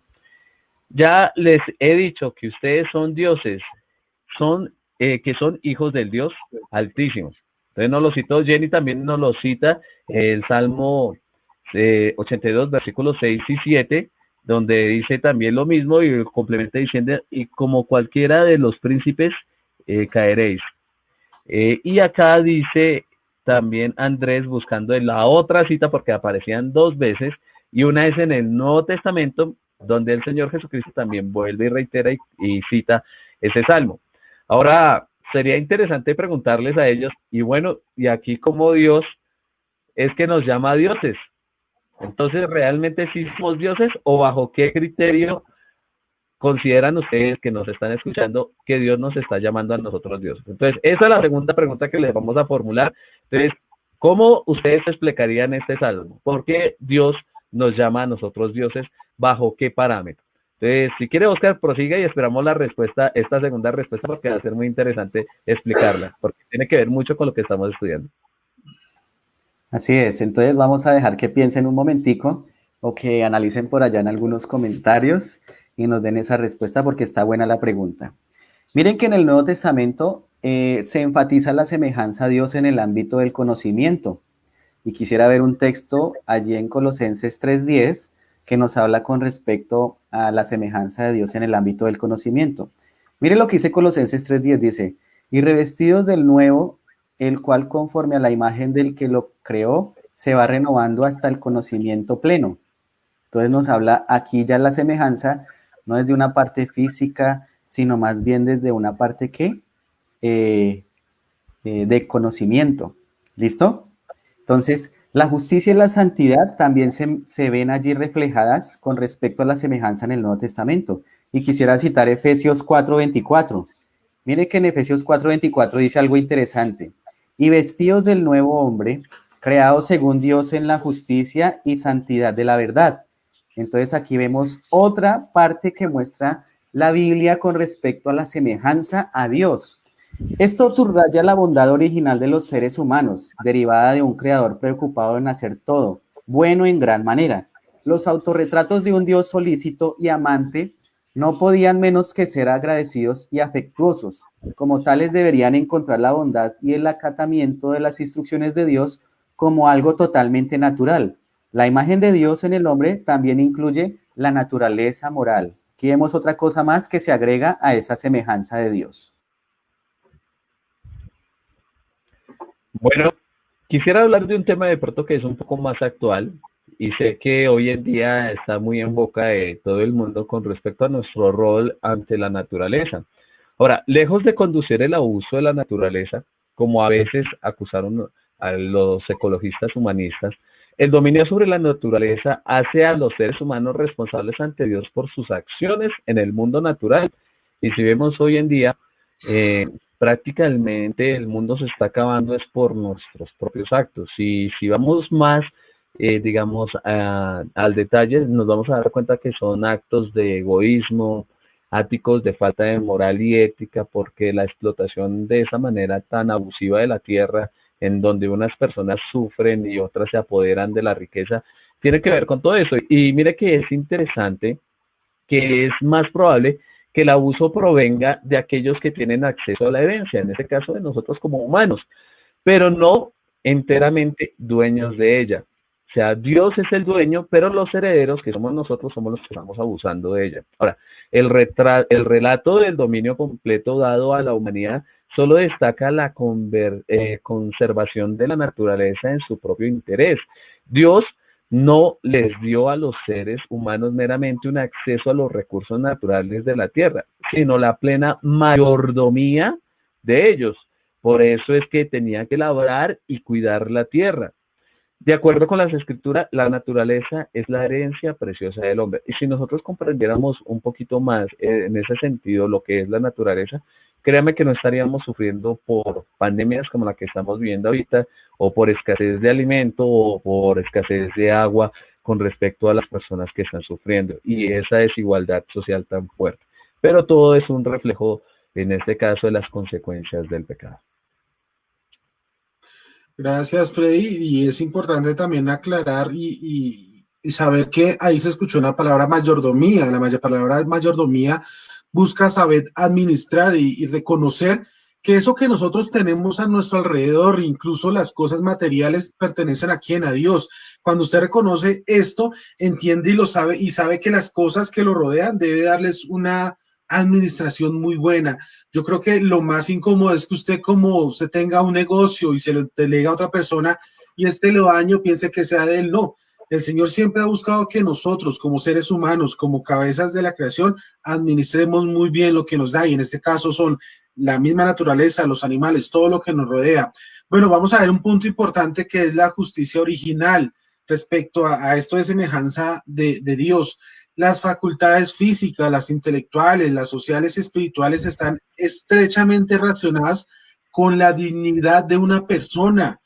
ya les he dicho que ustedes son dioses, que son hijos del Dios Altísimo. Entonces nos lo citó Jenny, también nos lo cita el Salmo 82, versículos 6 y 7, donde dice también lo mismo y complementa diciendo, y como cualquiera de los príncipes caeréis. Y acá dice también Andrés buscando en la otra cita, porque aparecían dos veces, y una es en el Nuevo Testamento, donde el Señor Jesucristo también vuelve y reitera y cita ese salmo. Ahora, sería interesante preguntarles a ellos, y bueno, y aquí como Dios es que nos llama dioses. Entonces, ¿realmente sí somos dioses o bajo qué criterio ¿consideran ustedes que nos están escuchando que Dios nos está llamando a nosotros Dios? Entonces, esa es la segunda pregunta que les vamos a formular. Entonces, ¿cómo ustedes explicarían este salmo? ¿Por qué Dios nos llama a nosotros dioses? ¿Bajo qué parámetro? Entonces, si quiere, Oscar, prosiga y esperamos la respuesta, esta segunda respuesta, porque va a ser muy interesante explicarla, porque tiene que ver mucho con lo que estamos estudiando. Así es, entonces vamos a dejar que piensen un momentico o que analicen por allá en algunos comentarios y nos den esa respuesta porque está buena la pregunta. Miren que en el Nuevo Testamento se enfatiza la semejanza a Dios en el ámbito del conocimiento. Y quisiera ver un texto allí en Colosenses 3:10 que nos habla con respecto a la semejanza de Dios en el ámbito del conocimiento. Miren lo que dice Colosenses 3:10, dice, y revestidos del nuevo, el cual conforme a la imagen del que lo creó, se va renovando hasta el conocimiento pleno. Entonces nos habla aquí ya la semejanza, no desde una parte física, sino más bien desde una parte de conocimiento. ¿Listo? Entonces, la justicia y la santidad también se ven allí reflejadas con respecto a la semejanza en el Nuevo Testamento. Y quisiera citar Efesios 4:24. Mire que en Efesios 4:24 dice algo interesante. Y vestidos del nuevo hombre, creados según Dios en la justicia y santidad de la verdad. Entonces aquí vemos otra parte que muestra la Biblia con respecto a la semejanza a Dios. Esto subraya la bondad original de los seres humanos, derivada de un creador preocupado en hacer todo, bueno en gran manera. Los autorretratos de un Dios solícito y amante no podían menos que ser agradecidos y afectuosos. Como tales deberían encontrar la bondad y el acatamiento de las instrucciones de Dios como algo totalmente natural. La imagen de Dios en el hombre también incluye la naturaleza moral. Aquí vemos otra cosa más que se agrega a esa semejanza de Dios. Bueno, quisiera hablar de un tema de pronto que es un poco más actual y sé que hoy en día está muy en boca de todo el mundo con respecto a nuestro rol ante la naturaleza. Ahora, lejos de conducir el abuso de la naturaleza, como a veces acusaron a los ecologistas humanistas, el dominio sobre la naturaleza hace a los seres humanos responsables ante Dios por sus acciones en el mundo natural. Y si vemos hoy en día, prácticamente el mundo se está acabando es por nuestros propios actos. Y si vamos más, digamos, al detalle, nos vamos a dar cuenta que son actos de egoísmo, áticos de falta de moral y ética, porque la explotación de esa manera tan abusiva de la tierra, en donde unas personas sufren y otras se apoderan de la riqueza, tiene que ver con todo eso. Y mire que es interesante que es más probable que el abuso provenga de aquellos que tienen acceso a la herencia, en este caso de nosotros como humanos, pero no enteramente dueños de ella. O sea, Dios es el dueño, pero los herederos, que somos nosotros, somos los que estamos abusando de ella. Ahora, el relato del dominio completo dado a la humanidad solo destaca la conservación de la naturaleza en su propio interés. Dios no les dio a los seres humanos meramente un acceso a los recursos naturales de la tierra, sino la plena mayordomía de ellos. Por eso es que tenían que labrar y cuidar la tierra. De acuerdo con las escrituras, la naturaleza es la herencia preciosa del hombre. Y si nosotros comprendiéramos un poquito más en ese sentido lo que es la naturaleza, créame que no estaríamos sufriendo por pandemias como la que estamos viviendo ahorita, o por escasez de alimento, o por escasez de agua con respecto a las personas que están sufriendo, y esa desigualdad social tan fuerte. Pero todo es un reflejo, en este caso, de las consecuencias del pecado. Gracias, Freddy. Y es importante también aclarar y saber que ahí se escuchó una palabra mayordomía. La palabra mayordomía busca saber administrar y reconocer que eso que nosotros tenemos a nuestro alrededor, incluso las cosas materiales, pertenecen a quién, a Dios. Cuando usted reconoce esto, entiende y lo sabe, y sabe que las cosas que lo rodean debe darles una administración muy buena. Yo creo que lo más incómodo es que usted, como usted tenga un negocio y se lo delega a otra persona y lo daño, piense que sea de él. No, el Señor siempre ha buscado que nosotros, como seres humanos, como cabezas de la creación, administremos muy bien lo que nos da, y en este caso son la misma naturaleza, los animales, todo lo que nos rodea. Bueno, vamos a ver un punto importante que es la justicia original respecto a esto de semejanza de Dios. Las facultades físicas, las intelectuales, las sociales y espirituales están estrechamente relacionadas con la dignidad de una persona.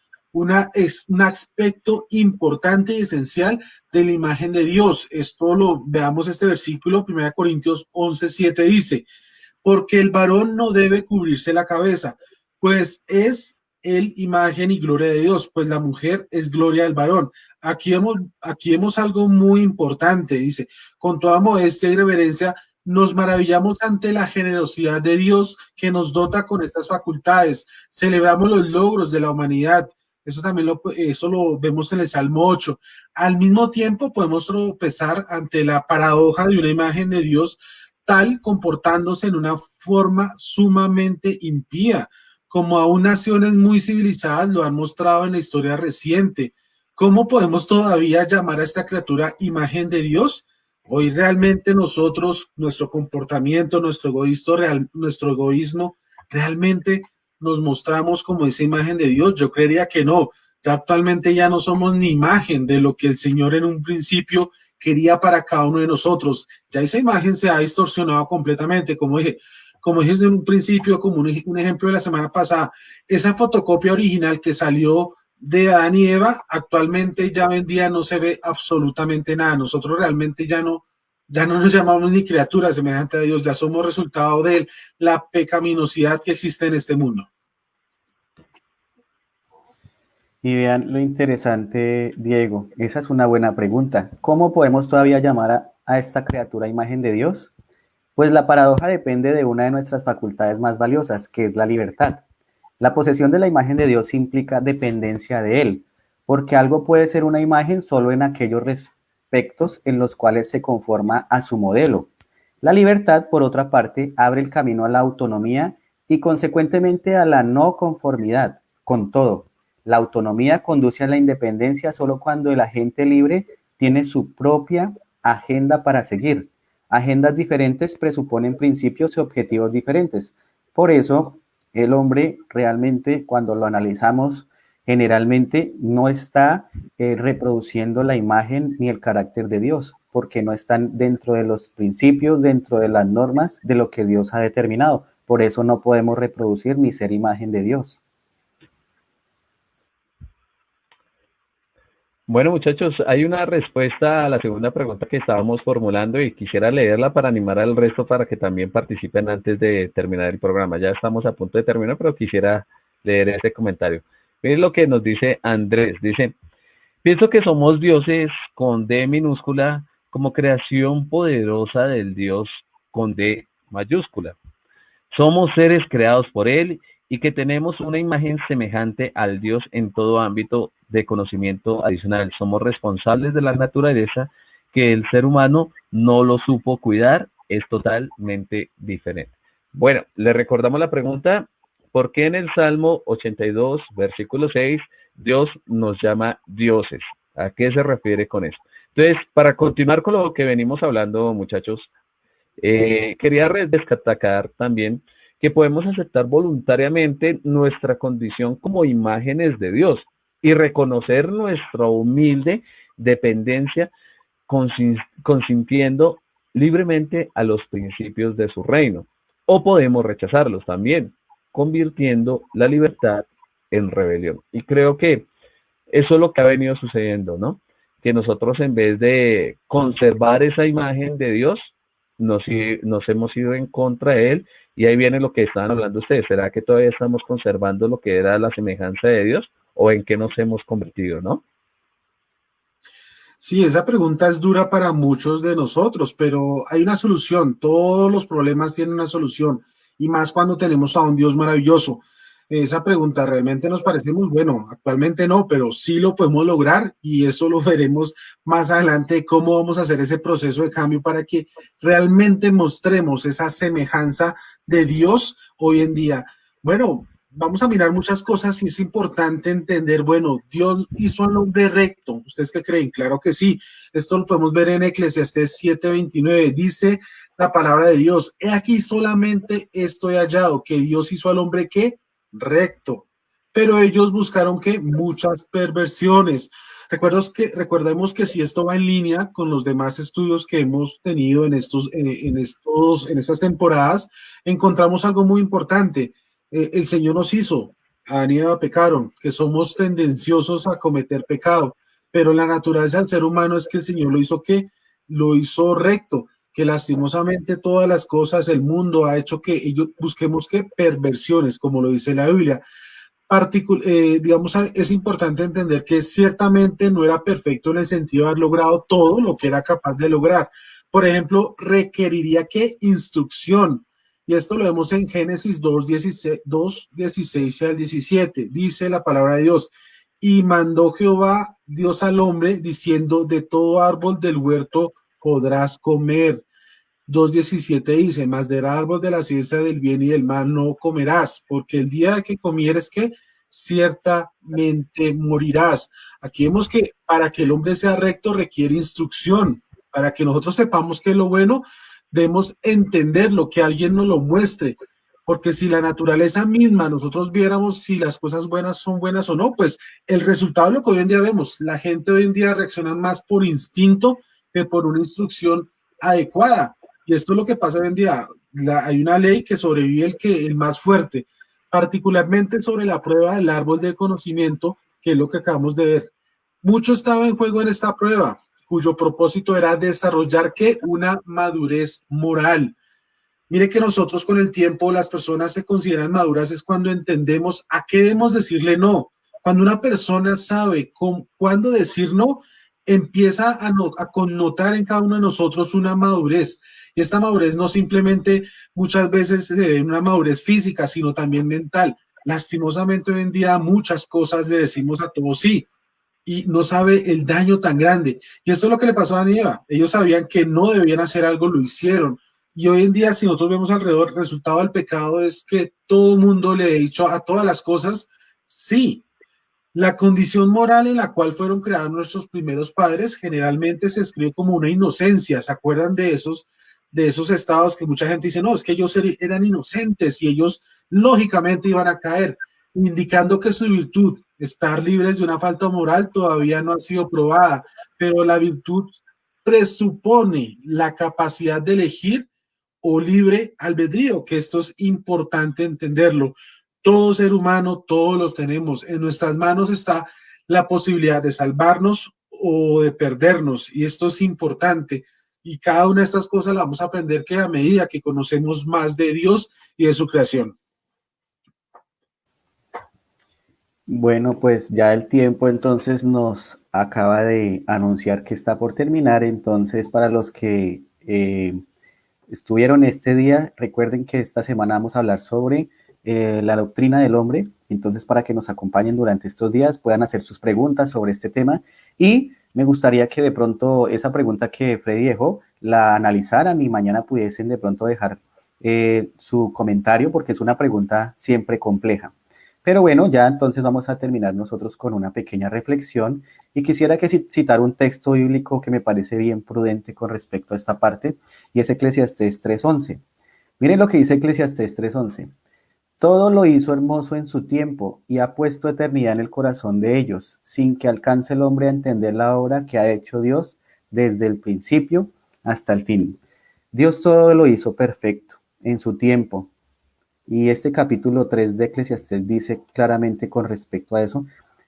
Es un aspecto importante y esencial de la imagen de Dios. Esto lo veamos este versículo, 1 Corintios 11:7 dice, porque el varón no debe cubrirse la cabeza, pues es él imagen y gloria de Dios, pues la mujer es gloria del varón. Aquí vemos algo muy importante, dice, con toda modestia y reverencia, nos maravillamos ante la generosidad de Dios que nos dota con estas facultades. Celebramos los logros de la humanidad. Eso lo vemos en el Salmo 8. Al mismo tiempo podemos tropezar ante la paradoja de una imagen de Dios tal comportándose en una forma sumamente impía, como aún naciones muy civilizadas lo han mostrado en la historia reciente. ¿Cómo podemos todavía llamar a esta criatura imagen de Dios? Hoy realmente nosotros, nuestro comportamiento, nuestro egoísmo, realmente nos mostramos como esa imagen de Dios. Yo creería que no. Ya actualmente ya no somos ni imagen de lo que el Señor en un principio quería para cada uno de nosotros. Ya esa imagen se ha distorsionado completamente, como dije en un principio, como un ejemplo de la semana pasada, esa fotocopia original que salió de Adán y Eva, actualmente ya hoy en día no se ve absolutamente nada. Nosotros realmente ya no nos llamamos ni criaturas semejante a Dios, ya somos resultado de la pecaminosidad que existe en este mundo. Y vean lo interesante, Diego, esa es una buena pregunta. ¿Cómo podemos todavía llamar a esta criatura imagen de Dios? Pues la paradoja depende de una de nuestras facultades más valiosas, que es la libertad. La posesión de la imagen de Dios implica dependencia de Él, porque algo puede ser una imagen solo en aquellos aspectos en los cuales se conforma a su modelo. La libertad, por otra parte, abre el camino a la autonomía y consecuentemente a la no conformidad con todo. La autonomía conduce a la independencia solo cuando el agente libre tiene su propia agenda para seguir. Agendas diferentes presuponen principios y objetivos diferentes. Por eso, el hombre realmente, cuando lo analizamos, generalmente no está reproduciendo la imagen ni el carácter de Dios, porque no están dentro de los principios, dentro de las normas de lo que Dios ha determinado. Por eso no podemos reproducir ni ser imagen de Dios. Bueno, muchachos, hay una respuesta a la segunda pregunta que estábamos formulando y quisiera leerla para animar al resto para que también participen antes de terminar el programa. Ya estamos a punto de terminar, pero quisiera leer este comentario. Miren lo que nos dice Andrés. Dice, pienso que somos dioses con D minúscula como creación poderosa del Dios con D mayúscula. Somos seres creados por Él y que tenemos una imagen semejante al Dios en todo ámbito de conocimiento adicional. Somos responsables de la naturaleza que el ser humano no lo supo cuidar, es totalmente diferente. Bueno, le recordamos la pregunta, ¿por qué en el Salmo 82, versículo 6, Dios nos llama dioses? ¿A qué se refiere con eso? Entonces, para continuar con lo que venimos hablando, muchachos, quería destacar también que podemos aceptar voluntariamente nuestra condición como imágenes de Dios y reconocer nuestra humilde dependencia consintiendo libremente a los principios de su reino. O podemos rechazarlos también, convirtiendo la libertad en rebelión. Y creo que eso es lo que ha venido sucediendo, ¿no? Que nosotros en vez de conservar esa imagen de Dios, nos hemos ido en contra de Él. Y ahí viene lo que estaban hablando ustedes. ¿Será que todavía estamos conservando lo que era la semejanza de Dios o en qué nos hemos convertido, no? Sí, esa pregunta es dura para muchos de nosotros, pero hay una solución. Todos los problemas tienen una solución y más cuando tenemos a un Dios maravilloso. Esa pregunta realmente nos parece muy bueno. Actualmente no, pero sí lo podemos lograr y eso lo veremos más adelante, cómo vamos a hacer ese proceso de cambio para que realmente mostremos esa semejanza de Dios hoy en día. Bueno, vamos a mirar muchas cosas y es importante entender, bueno, Dios hizo al hombre recto. ¿Ustedes qué creen? Claro que sí. Esto lo podemos ver en Eclesiastés 7:29. Dice la palabra de Dios, he aquí solamente esto he hallado, que Dios hizo al hombre ¿qué? Recto. Pero ellos buscaron que muchas perversiones. Recordemos que si esto va en línea con los demás estudios que hemos tenido en estas temporadas, encontramos algo muy importante. El Señor nos hizo, Adán y Eva pecaron, que somos tendenciosos a cometer pecado, pero la naturaleza del ser humano es que el Señor lo hizo ¿qué? Lo hizo recto, que lastimosamente todas las cosas, el mundo ha hecho que ellos busquemos que perversiones, como lo dice la Biblia. Digamos, es importante entender que ciertamente no era perfecto en el sentido de haber logrado todo lo que era capaz de lograr. Por ejemplo, requeriría que instrucción, y esto lo vemos en Génesis 2:16 al 17, dice la palabra de Dios, y mandó Jehová Dios al hombre diciendo, de todo árbol del huerto podrás comer. 2:17 dice, mas del árbol de la ciencia del bien y del mal no comerás, porque el día que comieres que ciertamente morirás. Aquí vemos que para que el hombre sea recto requiere instrucción, para que nosotros sepamos que es lo bueno, debemos entenderlo, que alguien nos lo muestre, porque si la naturaleza misma nosotros viéramos si las cosas buenas son buenas o no, pues el resultado es lo que hoy en día vemos. La gente hoy en día reacciona más por instinto que por una instrucción adecuada. Y esto es lo que pasa hoy en día. Hay una ley que sobrevive el más fuerte, particularmente sobre la prueba del árbol del conocimiento, que es lo que acabamos de ver. Mucho estaba en juego en esta prueba, cuyo propósito era desarrollar ¿qué? Una madurez moral. Mire que nosotros con el tiempo las personas se consideran maduras es cuando entendemos a qué debemos decirle no. Cuando una persona sabe cuándo decir no, empieza a connotar en cada uno de nosotros una madurez. Y esta madurez no simplemente muchas veces se debe a una madurez física, sino también mental. Lastimosamente hoy en día muchas cosas le decimos a todos sí y no sabe el daño tan grande. Y esto es lo que le pasó a Adán y Eva. Ellos sabían que no debían hacer algo, lo hicieron. Y hoy en día, si nosotros vemos alrededor, el resultado del pecado es que todo el mundo le ha dicho a todas las cosas, sí. La condición moral en la cual fueron creados nuestros primeros padres generalmente se escribe como una inocencia. ¿Se acuerdan de esos estados que mucha gente dice, no, es que ellos eran inocentes y ellos lógicamente iban a caer, indicando que su virtud, estar libres de una falta moral, todavía no ha sido probada, pero la virtud presupone la capacidad de elegir o libre albedrío, que esto es importante entenderlo. Todo ser humano, todos los tenemos. En nuestras manos está la posibilidad de salvarnos o de perdernos, y esto es importante. Y cada una de estas cosas la vamos a aprender que a medida que conocemos más de Dios y de su creación. Bueno, pues ya el tiempo entonces nos acaba de anunciar que está por terminar. Entonces, para los que estuvieron este día, recuerden que esta semana vamos a hablar sobre la doctrina del hombre. Entonces, para que nos acompañen durante estos días, puedan hacer sus preguntas sobre este tema. Y me gustaría que de pronto esa pregunta que Freddy dejó, la analizaran y mañana pudiesen de pronto dejar su comentario, porque es una pregunta siempre compleja. Pero bueno, ya entonces vamos a terminar nosotros con una pequeña reflexión y quisiera que citar un texto bíblico que me parece bien prudente con respecto a esta parte, y es Eclesiastés 3:11. Miren lo que dice Eclesiastés 3:11. Todo lo hizo hermoso en su tiempo y ha puesto eternidad en el corazón de ellos, sin que alcance el hombre a entender la obra que ha hecho Dios desde el principio hasta el fin. Dios todo lo hizo perfecto en su tiempo. Y este capítulo 3 de Eclesiastés dice claramente con respecto a eso,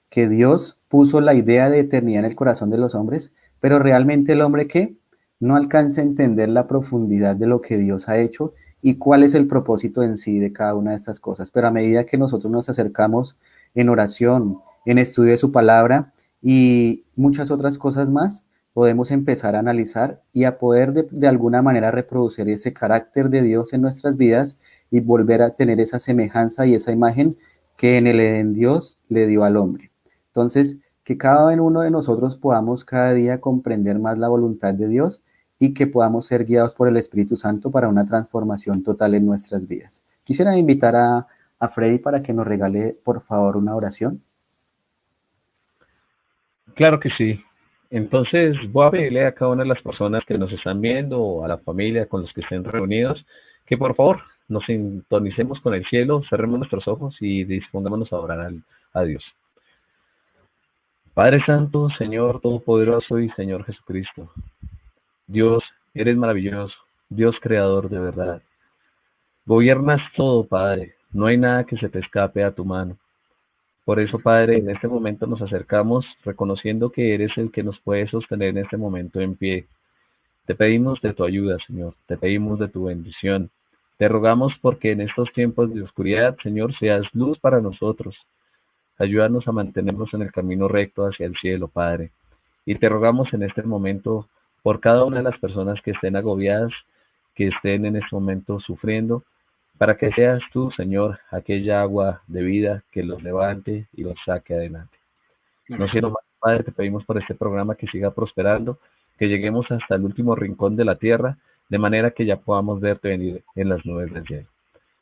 que Dios puso la idea de eternidad en el corazón de los hombres, pero realmente el hombre que no alcanza a entender la profundidad de lo que Dios ha hecho y cuál es el propósito en sí de cada una de estas cosas. Pero a medida que nosotros nos acercamos en oración, en estudio de su palabra y muchas otras cosas más, podemos empezar a analizar y a poder de alguna manera reproducir ese carácter de Dios en nuestras vidas y volver a tener esa semejanza y esa imagen que en el Edén Dios le dio al hombre. Entonces, que cada uno de nosotros podamos cada día comprender más la voluntad de Dios y que podamos ser guiados por el Espíritu Santo para una transformación total en nuestras vidas. Quisiera invitar a Freddy para que nos regale, por favor, una oración. Claro que sí. Entonces voy a pedirle a cada una de las personas que nos están viendo o a la familia con los que estén reunidos que por favor nos sintonicemos con el cielo, cerremos nuestros ojos y dispongámonos a orar a Dios. Padre Santo, Señor Todopoderoso y Señor Jesucristo, Dios, eres maravilloso, Dios creador de verdad. Gobiernas todo, Padre, no hay nada que se te escape a tu mano. Por eso, Padre, en este momento nos acercamos reconociendo que eres el que nos puede sostener en este momento en pie. Te pedimos de tu ayuda, Señor, te pedimos de tu bendición. Te rogamos porque en estos tiempos de oscuridad, Señor, seas luz para nosotros. Ayúdanos a mantenernos en el camino recto hacia el cielo, Padre. Y te rogamos en este momento por cada una de las personas que estén agobiadas, que estén en este momento sufriendo, para que seas tú, Señor, aquella agua de vida que los levante y los saque adelante. No Amén. siendo más, Padre, te pedimos por este programa que siga prosperando, que lleguemos hasta el último rincón de la tierra, de manera que ya podamos verte venir en las nubes del cielo.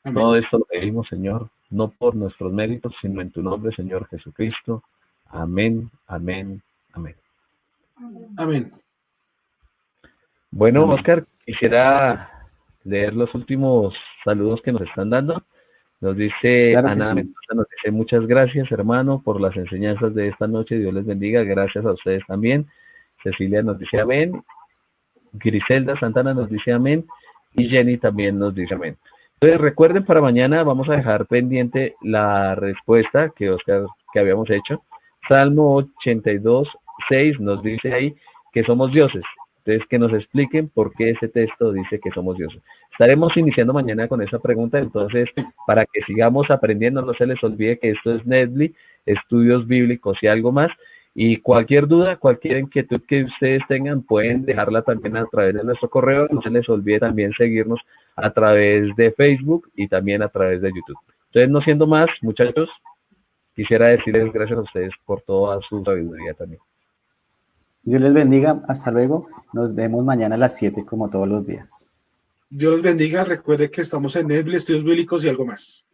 Amén. Todo esto lo pedimos, Señor, no por nuestros méritos, sino en tu nombre, Señor Jesucristo. Amén, amén, amén. Amén. Bueno, Amén. Oscar, quisiera leer los últimos saludos que nos están dando. Nos dice Claro que Ana sí. Mendoza, nos dice muchas gracias, hermano, por las enseñanzas de esta noche. Dios les bendiga. Gracias a ustedes también. Cecilia nos dice amén. Griselda Santana nos dice amén. Y Jenny también nos dice amén. Entonces recuerden, para mañana vamos a dejar pendiente la respuesta que Oscar, que habíamos hecho. Salmo 82, 6 nos dice ahí que somos dioses. Entonces que nos expliquen por qué ese texto dice que somos dioses. Estaremos iniciando mañana con esa pregunta, entonces para que sigamos aprendiendo, no se les olvide que esto es Netflix, estudios bíblicos y algo más. Y cualquier duda, cualquier inquietud que ustedes tengan, pueden dejarla también a través de nuestro correo. No se les olvide también seguirnos a través de Facebook y también a través de YouTube. Entonces, no siendo más, muchachos, quisiera decirles gracias a ustedes por toda su sabiduría también. Dios les bendiga. Hasta luego. Nos vemos mañana a las 7 como todos los días. Dios los bendiga. Recuerde que estamos en Netflix, estudios bíblicos y algo más.